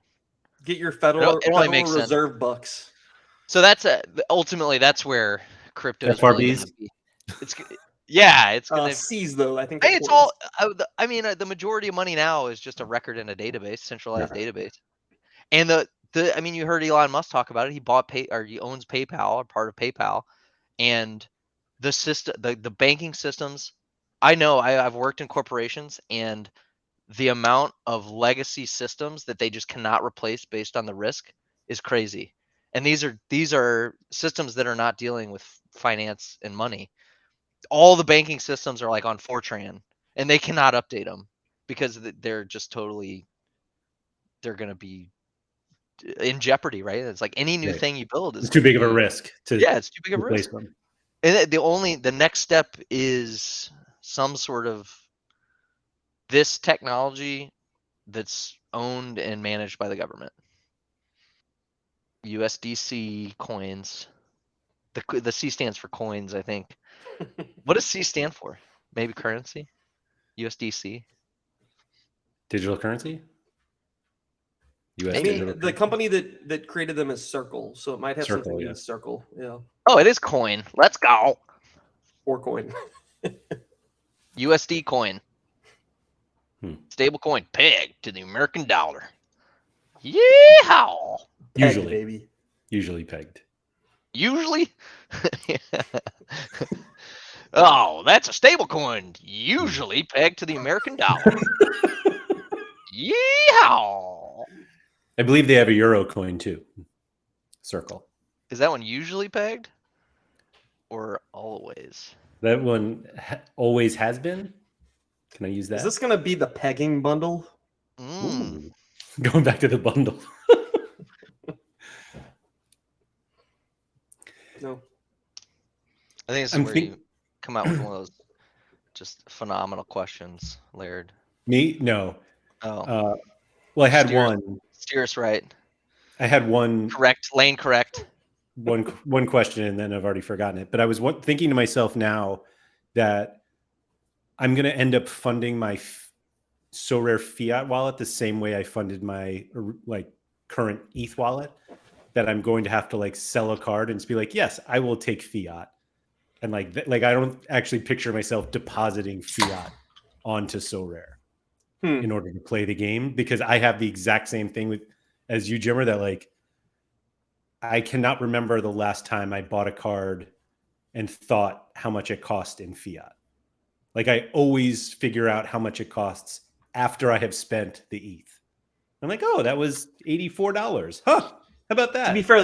Get your Federal Reserve bucks. So that's ultimately that's where crypto is really going to be. It's going to seize though. I think. Hey, it's all. I mean, the majority of money now is just a record in a database, centralized database, and I mean, you heard Elon Musk talk about it. He bought he owns PayPal, or part of PayPal, and the system, the banking systems. I know I've worked in corporations, and the amount of legacy systems that they just cannot replace based on the risk is crazy. And these are systems that are not dealing with finance and money. All the banking systems are like on Fortran, and they cannot update them because they're just totally, they're going to be in jeopardy, right? It's like any new thing you build is too big of a risk to it's too big of a risk. Them. And the next step is some sort of this technology that's owned and managed by the government. USDC coins. The C stands for coins, I think. What does C stand for? Maybe currency? USDC? Digital currency? The company that created them is Circle, so it might have something to do with Circle. Yeah. Oh, it is coin. Let's go. Or coin. USD coin. Stable coin pegged to the American dollar. Yeehaw! Usually pegged. Usually? Oh, that's a stable coin. Usually pegged to the American dollar. Yeehaw! I believe they have a euro coin too. Circle. Is that one usually pegged? Or always? That one always has been. Can I use that? Is this going to be the pegging bundle? Going back to the bundle. No. I think this is where you come out with one of those just phenomenal questions, Laird. Me? No. Oh. Well, I had one. Steer us right. I had one. Correct. Lane correct. One question, and then I've already forgotten it. But I was thinking to myself now that I'm going to end up funding my Sorare fiat wallet the same way I funded my current ETH wallet. That I'm going to have to sell a card and just be like, yes, I will take fiat, and I don't actually picture myself depositing fiat onto Sorare in order to play the game, because I have the exact same thing as you, Jimmer, that I cannot remember the last time I bought a card and thought how much it cost in fiat. I always figure out how much it costs after I have spent the ETH. I'm like, oh, that was $84. Huh. about that? To be fair,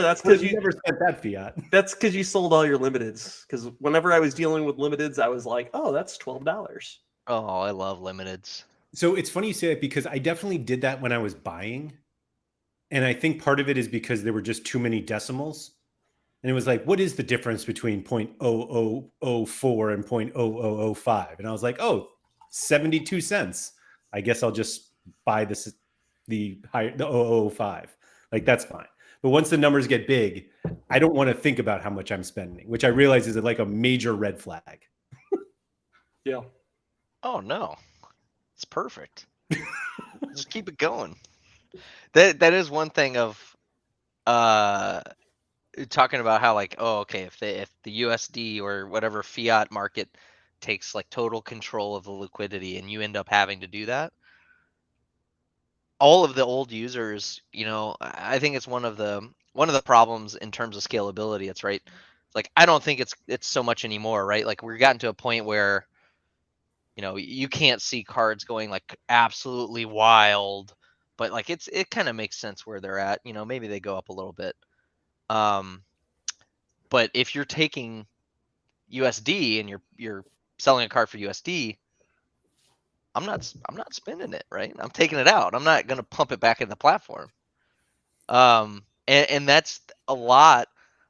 that's because you never spent that fiat. That's because you sold all your limiteds. Because whenever I was dealing with limiteds, I was like, "Oh, that's $12." Oh, I love limiteds. So it's funny you say it because I definitely did that when I was buying, and I think part of it is because there were just too many decimals, and it was like, what is the difference between 0.0004 and 0.0005? And I was like, oh, 72 cents. I guess I'll just buy the 0.005. Like that's fine. But once the numbers get big, I don't want to think about how much I'm spending, which I realize is like a major red flag. Yeah. Oh no, it's perfect. Just keep it going. That is one thing of talking about how like, oh, okay, if the USD or whatever fiat market takes like total control of the liquidity and you end up having to do that, all of the old users, I think it's one of the problems in terms of scalability. It's right. Like I don't think it's so much anymore, right? Like we're gotten to a point where you can't see cards going like absolutely wild, but like it kind of makes sense where they're at. Maybe they go up a little bit. But if you're taking USD and you're selling a card for USD, I'm not spending it, right? I'm taking it out. I'm not gonna pump it back in the platform. And that's a lot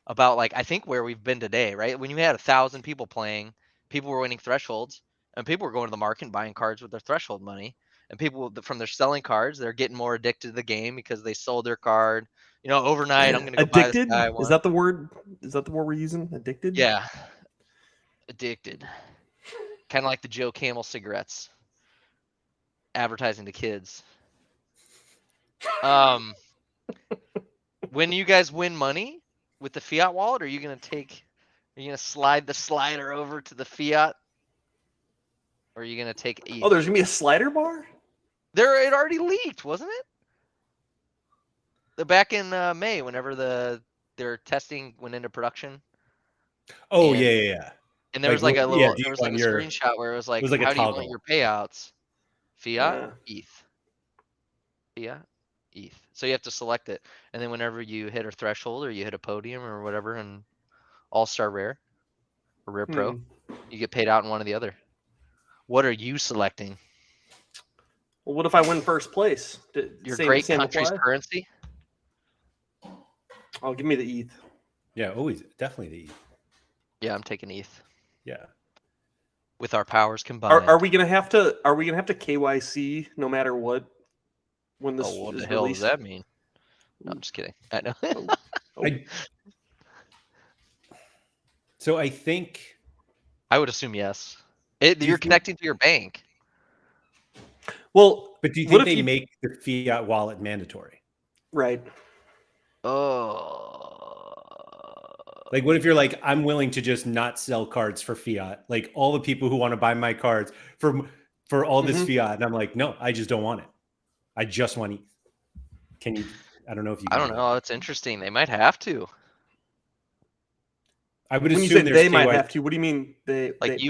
about like I think where we've been today, right? When you had 1,000 people playing, people were winning thresholds, and people were going to the market and buying cards with their threshold money. And people from their selling cards, they're getting more addicted to the game because they sold their card. Overnight, I'm gonna go buy this Addicted? guy Is one. that the word? Is that the word we're using? Addicted? Yeah, addicted. Kind of like the Joe Camel cigarettes, advertising to kids. When you guys win money with the fiat wallet, are you gonna slide the slider over to the fiat, or are you gonna take ETH? Oh, there's gonna be a slider bar? It already leaked, wasn't it? Back in May, whenever their testing went into production. Oh and, yeah. And there was like a your screenshot where it was like, a how do you want toggle. your payouts? Fiat, ETH. Fiat, ETH. So you have to select it, and then whenever you hit a threshold or you hit a podium or whatever in All-Star Rare or Rare Pro, you get paid out in one or the other. What are you selecting? Well, what if I win first place? Your great country's apply? currency? Oh, give me the ETH. Yeah, always definitely the ETH. Yeah, I'm taking ETH. Yeah. With our powers combined. Are we gonna have to KYC no matter what when this what is the hell released? does that mean? No, I'm just kidding. I know. So I think I would assume yes. You're connecting to your bank. Well, but do you think they make the fiat wallet mandatory? Right. Like, what if you're like, I'm willing to just not sell cards for fiat? Like all the people who want to buy my cards for all this fiat, and I'm like, no, I just don't want it. I just want ETH. Can you? I don't know if you. I don't know. That's interesting. They might have to. I would when assume you say they might have to. What do you mean they? Like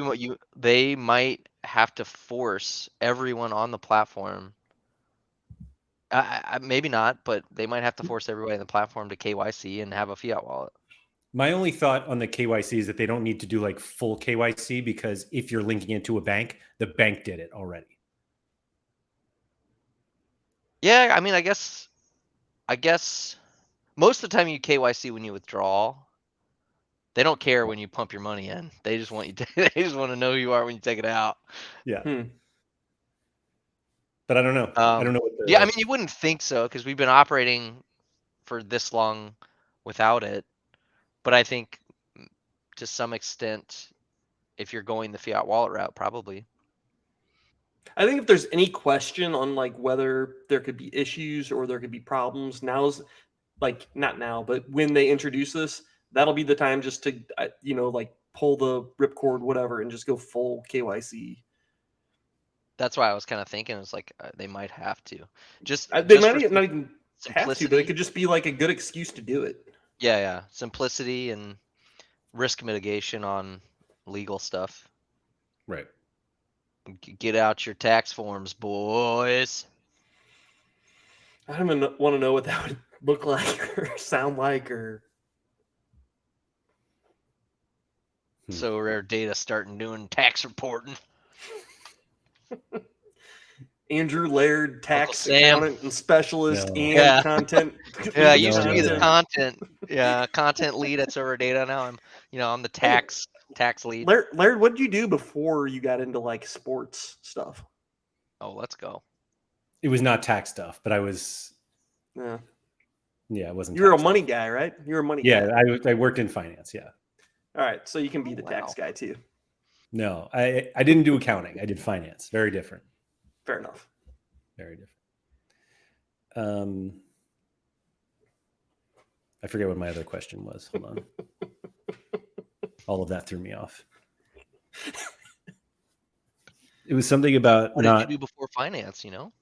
they might have to force everyone on the platform. Maybe not, but they might have to force everybody on the platform to KYC and have a fiat wallet. My only thought on the KYC is that they don't need to do like full KYC because if you're linking it to a bank, the bank did it already. Yeah, I mean, I guess most of the time you KYC when you withdraw. They don't care when you pump your money in. They just want you to, they just want to know who you are when you take it out. Yeah. But I don't know. I don't know what yeah, I mean, you wouldn't think so because we've been operating for this long without it. But I think to some extent, if you're going the fiat wallet route, probably. I think if there's any question on like whether there could be issues or there could be problems, now's like not now, but when they introduce this, that'll be the time just to like pull the ripcord, whatever, and just go full KYC. That's why I was kind of thinking it's like they might have to. They might not even have to, but it could just be like a good excuse to do it. Yeah. Simplicity and risk mitigation on legal stuff. Right. Get out your tax forms, boys. I don't even want to know what that would look like or sound like or So Rare Data starting doing tax reporting. Andrew Laird, tax Sam. accountant and specialist No. and Yeah. content. Yeah, I lead used to be the content. content lead at Sorare Data. Now I'm the tax lead. Laird, what did you do before you got into like sports stuff? Oh, let's go. It was not tax stuff, but I was. Yeah, Yeah, it wasn't. you're a tax money stuff. guy, right? You're a money Yeah, guy. I worked in finance. Yeah. All right, so you can be the Wow. tax guy too. No, I didn't do accounting. I did finance. Very different. Fair enough. Very different. I forget what my other question was. Hold on. All of that threw me off. It was something about What not. did you do before finance? You know.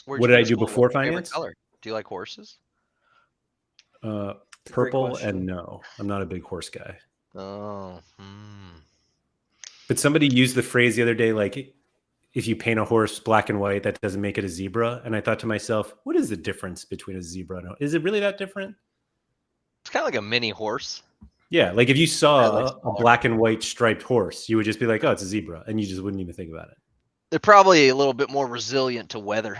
What did I do before What's your favorite finance? color? Do you like horses? It's a great Purple question. and no. I'm not a big horse guy. Oh. But somebody used the phrase the other day, like, if you paint a horse black and white, that doesn't make it a zebra. And I thought to myself, what is the difference between a zebra and is it really that different? It's kind of like a mini horse. Yeah, like if you saw like a black and white striped horse, you would just be like, oh, it's a zebra. And you just wouldn't even think about it. They're probably a little bit more resilient to weather.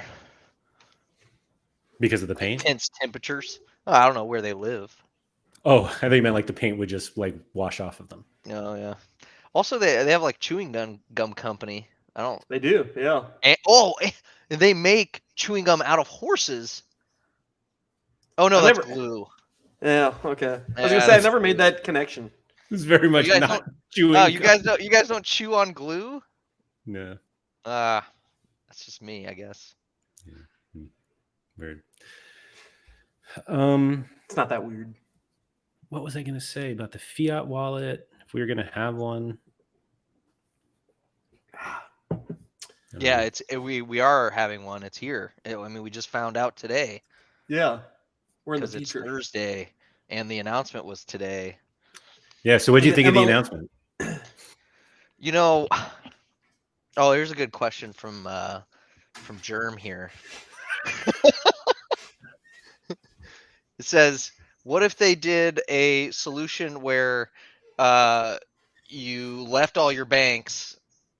Because of the paint? Intense temperatures. Oh, I don't know where they live. Oh, I think you meant like the paint would just like wash off of them. Oh, yeah. Also, they have like chewing gum company. I don't. They do, yeah. And they make chewing gum out of horses. Oh no, that's glue. Yeah, okay. I was Yeah, gonna say I never made that connection. It's very much guys not chewing. Oh, you guys don't chew on glue? No. That's just me, I guess. Yeah. Weird. It's not that weird. What was I gonna say about the fiat wallet? If we were gonna have one. Yeah, we are having one. It's here. We just found out today. Yeah, we're in the Because it's future. Thursday, and the announcement was today. Yeah. So, what do you think of the announcement? You know, oh, here's a good question from Germ here. It says, "What if they did a solution where you left all your banks?"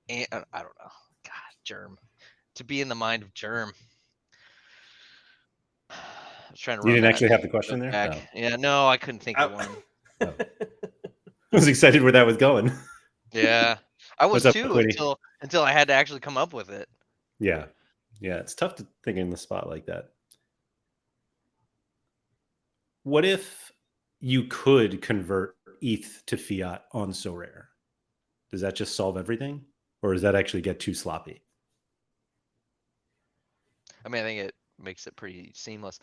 And I don't know. God, Germ. To be in the mind of Germ. I was trying to. You didn't actually have the question there? No. Yeah, no, I couldn't think of one. Oh. I was excited where that was going. Yeah, I was What's too up, until I had to actually come up with it. Yeah, it's tough to think in the spot like that. What if you could convert ETH to fiat on Sorare? Does that just solve everything, or does that actually get too sloppy? I think it makes it pretty seamless.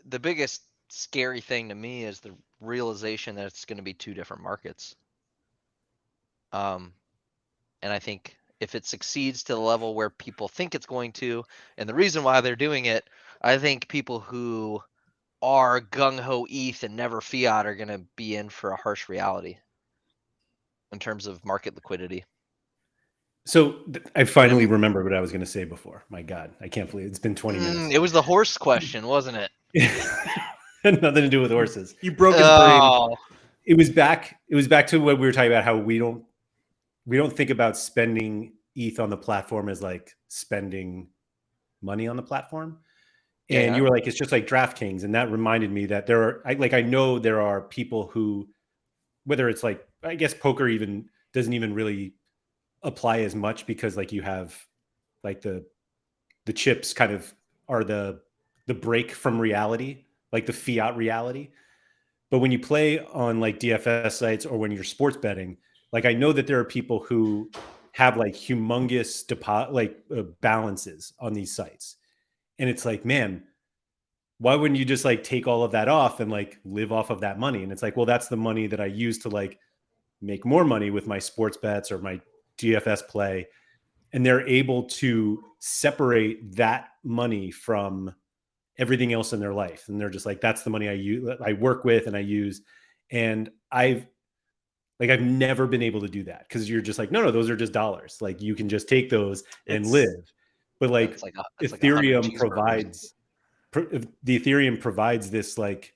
The biggest scary thing to me is the realization that it's going to be two different markets. And I think if it succeeds to the level where people think it's going to, and the reason why they're doing it, I think people who are gung-ho ETH and never fiat are going to be in for a harsh reality in terms of market liquidity. So I finally remember what I was going to say before. My God, I can't believe it's been 20 minutes. It was the horse question, wasn't it? Had nothing to do with horses. You broke his brain. It was back to what we were talking about, how we don't think about spending ETH on the platform as like spending money on the platform. And you were like, it's just like DraftKings. And that reminded me that I know there are people who, whether it's like, I guess poker even doesn't even really apply as much, because like you have like the chips kind of are the break from reality, like the fiat reality. But when you play on like DFS sites or when you're sports betting, like I know that there are people who have like humongous balances on these sites. And it's like, man, why wouldn't you just like take all of that off and like live off of that money? And it's like, well, that's the money that I use to like make more money with my sports bets or my DFS play. And they're able to separate that money from everything else in their life. And they're just like, that's the money I work with and I use. And I've never been able to do that, because you're just like, no, those are just dollars. Like you can just take those and live. But like, Ethereum provides, the Ethereum provides this like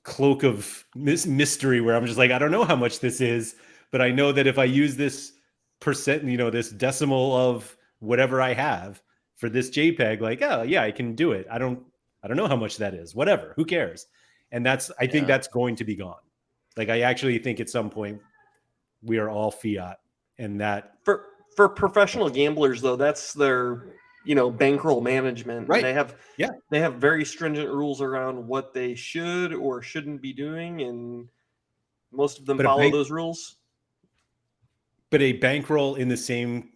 cloak of mystery where I'm just like, I don't know how much this is, but I know that if I use this percent, this decimal of whatever I have for this JPEG, like, oh yeah, I can do it. I don't know how much that is. Whatever, who cares? And I think that's going to be gone. Like, I actually think at some point we are all fiat, and that for professional gamblers though, that's their bankroll management. right. And they have very stringent rules around what they should or shouldn't be doing, and most of them follow those rules. But a bankroll in the same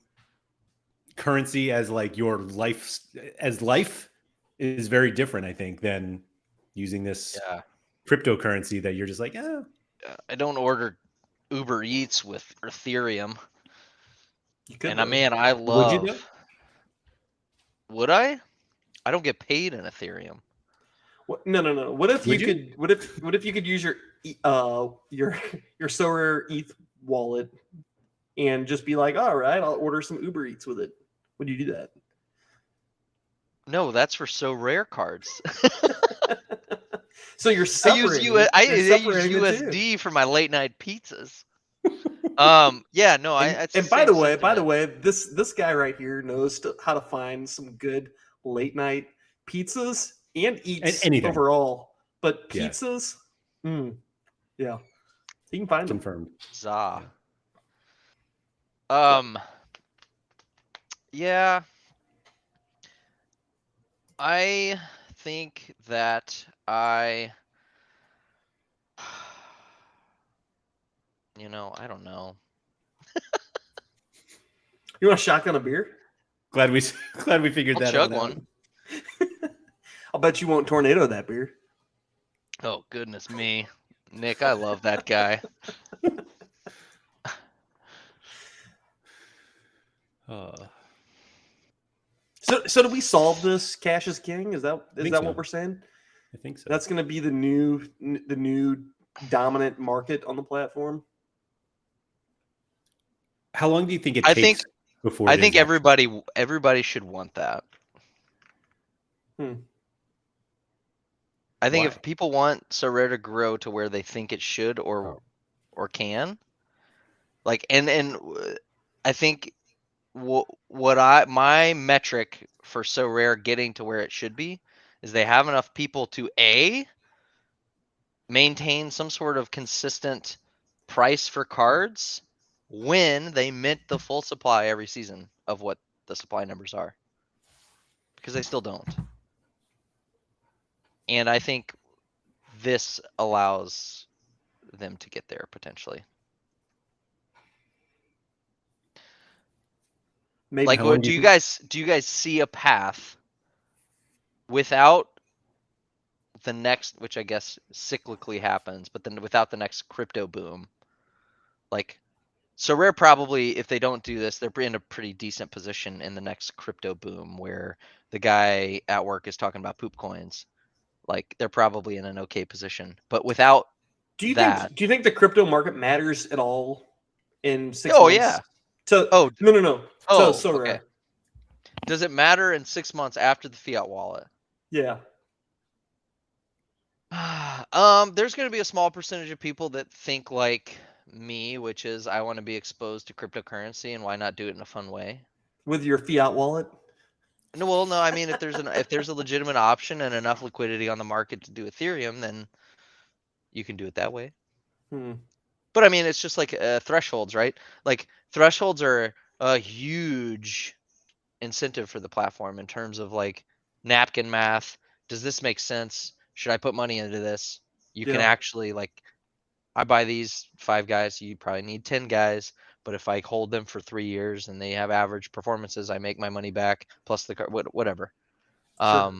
currency as like your life is very different, I think, than using this cryptocurrency that you're just like, I don't order Uber Eats with Ethereum. And man, I love. Would you do? Would I? I don't get paid in Ethereum. No. What if you could? What if you could use your Sorare ETH wallet and just be like, all right, I'll order some Uber Eats with it. Would you do that? No, that's for Sorare cards. So you're separating. I use USD for my late night pizzas. Yeah, no, and by the way, this guy right here knows how to find some good late night pizzas and eats overall. But pizzas, yeah, you can find them. Confirmed. Za. Yeah. I think that I don't know. You want a shotgun a beer? Glad we figured that out. Chug one. I'll bet you won't tornado that beer. Oh, goodness me. Nick, I love that guy. So do we solve this cash is king? Is that what we're saying? I think so. That's going to be the new dominant market on the platform. How long do you think it takes before? I think everybody should want that. I think if people want Sorare to grow to where they think it should or can, like, and I think my metric for Sorare getting to where it should be is they have enough people to maintain some sort of consistent price for cards when they mint the full supply every season of what the supply numbers are, because they still don't. And I think this allows them to get there potentially. Maybe. Like, do you guys see a path without the next, which I guess cyclically happens, but then without the next crypto boom? Like, Sorare probably, if they don't do this, they're in a pretty decent position in the next crypto boom where the guy at work is talking about poop coins. Like, they're probably in an okay position. But without do you think the crypto market matters at all in 6 months? Oh yeah. No. Oh, Sorare. Okay. Does it matter in 6 months after the fiat wallet? Yeah. There's going to be a small percentage of people that think like me, which is I want to be exposed to cryptocurrency, and why not do it in a fun way? With your fiat wallet? No, I mean, if there's a legitimate option and enough liquidity on the market to do Ethereum, then you can do it that way. But I mean, it's just like thresholds, right? Like, thresholds are a huge incentive for the platform in terms of like napkin math. Does this make sense? Should I put money into this? You can actually, like, I buy these 5 guys, you probably need 10 guys, but if I hold them for 3 years and they have average performances, I make my money back plus the whatever. Sure.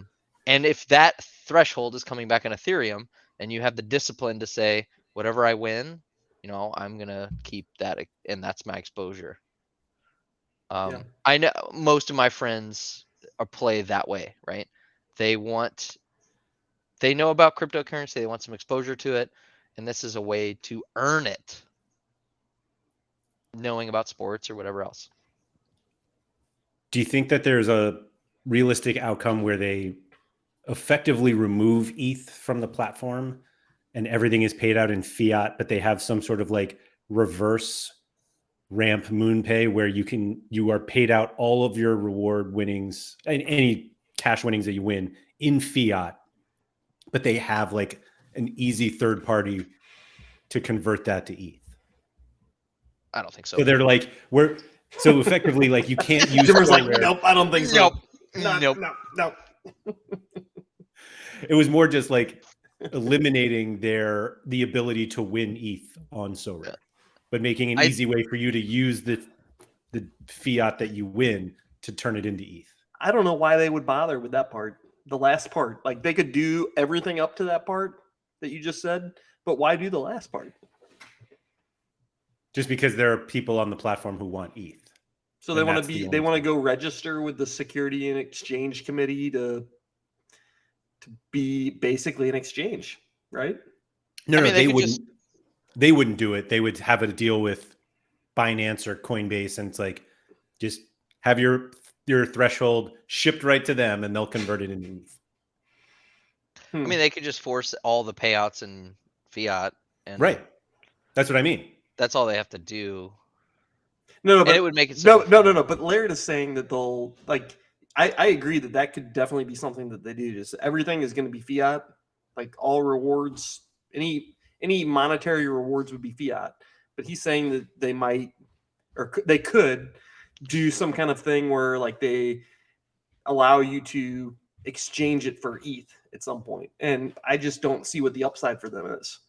And if that threshold is coming back in Ethereum and you have the discipline to say, whatever I win, I'm going to keep that, and that's my exposure. I know most of my friends play that way, right? They know about cryptocurrency, they want some exposure to it, and this is a way to earn it, knowing about sports or whatever else. Do you think that there's a realistic outcome where they effectively remove ETH from the platform and everything is paid out in fiat, but they have some sort of like reverse ramp MoonPay where you are paid out all of your reward winnings and any cash winnings that you win in fiat, but they have like an easy third party to convert that to ETH. I don't think so. So they're like, so effectively like you can't use Zimmer's like, Sorare. nope, I don't think so. Nope. No. It was more just like eliminating the ability to win ETH on Sorare, but making an easy way for you to use the fiat that you win to turn it into ETH. I don't know why they would bother with that part. The last part, like they could do everything up to that part that you just said, but why do the last part? Just because there are people on the platform who want ETH. So they want to go register with the Security and Exchange Committee to be basically an exchange, right? No, they wouldn't. They wouldn't do it. They would have a deal with Binance or Coinbase, and it's like just have your threshold shipped right to them, and they'll convert it into ETH. I mean, they could just force all the payouts in fiat, and right. That's what I mean. That's all they have to do. No, but it would make it no. But Laird is saying that they'll like. I agree that could definitely be something that they do. Just everything is going to be fiat. Like all rewards, any monetary rewards would be fiat. But he's saying that they might, or they could, do some kind of thing where like they allow you to exchange it for ETH at some point. And I just don't see what the upside for them is.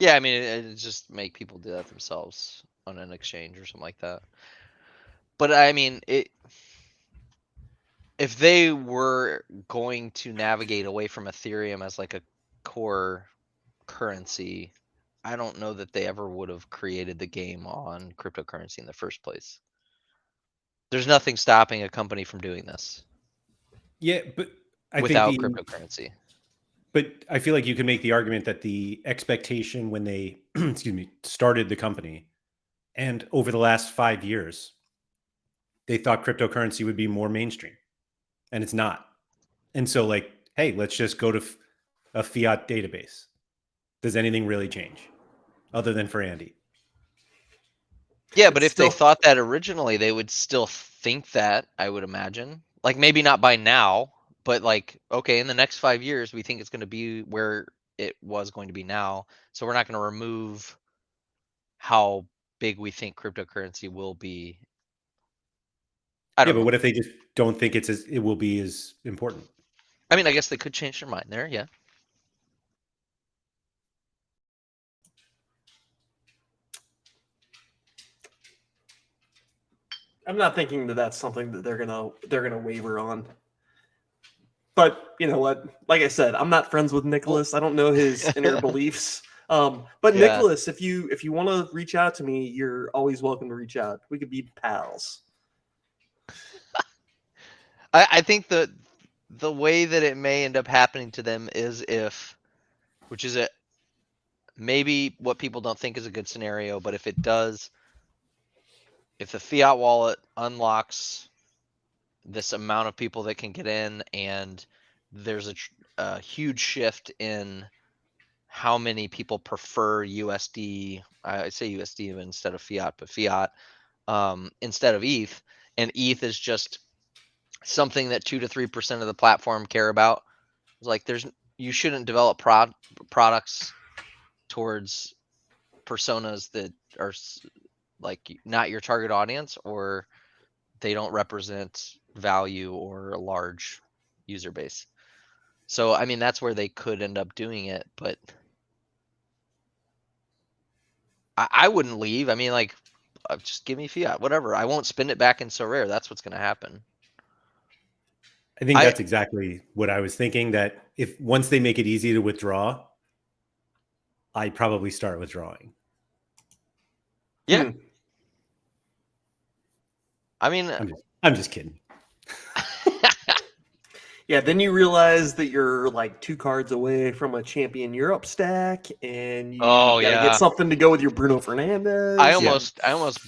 Yeah, I mean, it just make people do that themselves on an exchange or something like that. But I mean, if they were going to navigate away from Ethereum as like a core currency, I don't know that they ever would have created the game on cryptocurrency in the first place. There's nothing stopping a company from doing this. Yeah, but without cryptocurrency. But I feel like you can make the argument that the expectation when they started the company and over the last 5 years, they thought cryptocurrency would be more mainstream, and it's not. And so like, hey, let's just go to a fiat database. Does anything really change other than for Andy? Yeah, but if they thought that originally, they would still think that, I would imagine. Like maybe not by now, but like, okay, in the next 5 years, we think it's going to be where it was going to be now. So we're not going to remove how big we think cryptocurrency will be. I don't know. But what if they just don't think it will be as important? I mean, I guess they could change their mind there, yeah. I'm not thinking that that's something that they're gonna waver on. But you know what? Like I said, I'm not friends with Nicholas. I don't know his inner beliefs. But yeah. Nicholas, if you want to reach out to me, you're always welcome to reach out. We could be pals. I think the way that it may end up happening to them is which is maybe what people don't think is a good scenario, but if it does, if the fiat wallet unlocks this amount of people that can get in, and there's a huge shift in how many people prefer USD, I say USD instead of fiat, but fiat instead of ETH, and ETH is just something that 2 to 3% of the platform care about. It's like you shouldn't develop products towards personas that are like not your target audience, or they don't represent value or a large user base. So I mean, that's where they could end up doing it, but I wouldn't leave. I mean, like, just give me fiat, whatever. I won't spend it back in Sorare. That's what's going to happen. I think that's exactly what I was thinking, that if once they make it easy to withdraw, I'd probably start withdrawing. Yeah. I mean, I'm just kidding. Yeah, then you realize that you're like 2 cards away from a champion Europe stack, and you Oh, gotta yeah. get something to go with your Bruno Fernandez. I almost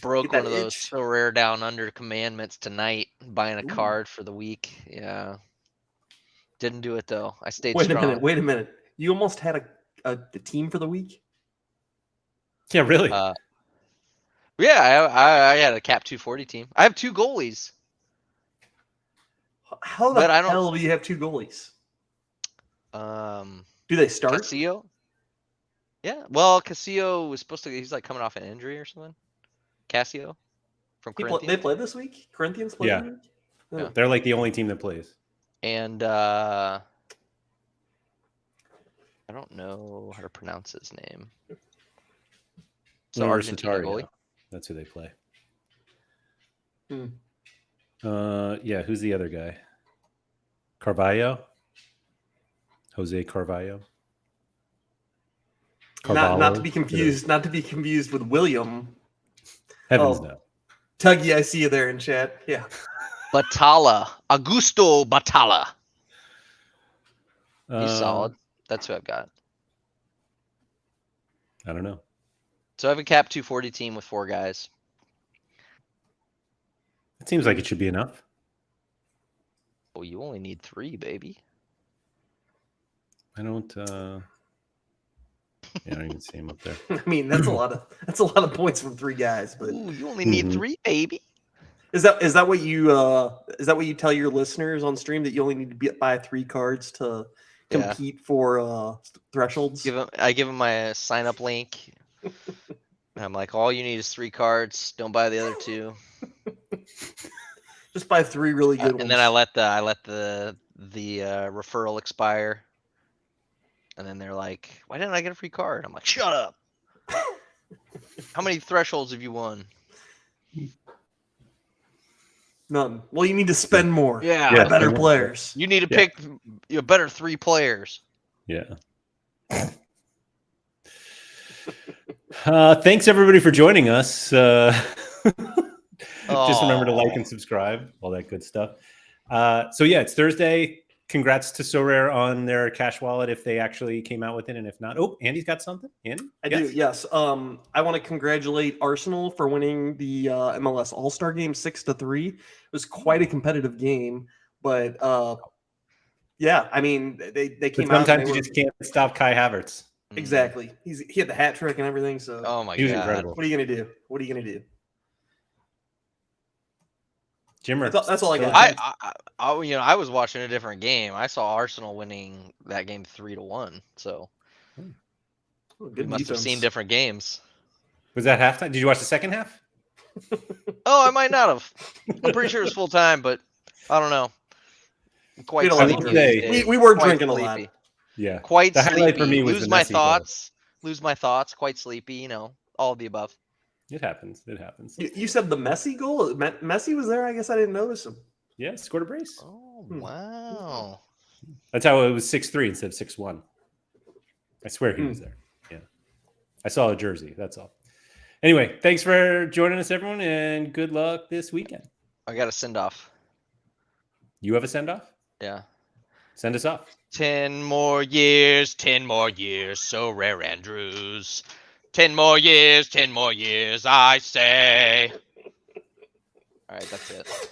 broke Get that one of those itch. so rare down under commandments tonight, buying a Ooh. card for the week. Yeah. Didn't do it though. I stayed Wait strong. a minute. You almost had the team for the week? Yeah, really. Yeah, I had a cap 240 team. I have 2 goalies. How the But I don't- hell do you have 2 goalies? Um, Do they start? Castillo. Yeah. Well, Castillo was supposed to. He's like coming off an injury or something. Castillo from They Corinthians. played this week? Corinthians played Yeah. this week? Yeah. They're like the only team that plays. And I don't know how to pronounce his name. So Or Argentina Sorare, goalie. yeah. That's who they play. Hmm. Yeah, who's the other guy? Carvalho? Jose Carvalho? Not to be confused. Not to be confused with William. Heavens Oh. no. Tuggy, I see you there in chat. Yeah. Batala. Augusto Batala. He's solid. That's who I've got. I don't know. So I have a cap 240 team with 4 guys. It seems like it should be enough. Well, you only need 3, baby. I don't. Yeah, I don't even see him up there. I mean, that's a lot of points from 3 guys. But Ooh, you only need 3, baby. is that what you tell your listeners on stream, that you only need to buy 3 cards to compete for thresholds? I give them my sign up link. I'm like, all you need is 3 cards. Don't buy the other 2. Just buy 3 really good ones. And then I let the referral expire. And then they're like, why didn't I get a free card? I'm like, shut up. How many thresholds have you won? None. Well, you need to spend more. Yeah. Buy better players. You need to pick your better 3 players. Yeah. Thanks everybody for joining us. Just remember to like and subscribe, all that good stuff. So yeah, it's Thursday. Congrats to Sorare on their cash wallet if they actually came out with it, and if not, oh, Andy's got something. Andy, I do. Yes. I want to congratulate Arsenal for winning the MLS All-Star Game 6-3. It was quite a competitive game, but yeah, I mean they came but out. Sometimes you just can't stop Kai Havertz. Exactly. He had the hat trick and everything. So Oh my He was god. incredible. what are you gonna do? What are you gonna do? Jimmer, That's all I got. I was watching a different game. I saw Arsenal winning that game 3-1. So we must have seen different games. Was that halftime? Did you watch the second half? Oh, I might not have. I'm pretty sure it was full time, but I don't know. I'm quite We had a lot sleepy of these drinking. days. We were Quite drinking a lot. sleepy. Yeah. Quite The highlight for sleepy. me was Lose the my Messi goal. thoughts. Lose my thoughts. Quite sleepy. You know, all of the above. It happens. It happens. You said the Messi goal. Messi was there. I guess I didn't notice him. Yeah, scored a brace. Oh wow. That's how it was 6-3 instead of 6-1. I swear he was there. Yeah. I saw a jersey. That's all. Anyway, thanks for joining us, everyone, and good luck this weekend. I got a send off. You have a send off? Yeah. Send us off. 10 more years, SorareAndrews. 10 more years, I say. All right, that's it.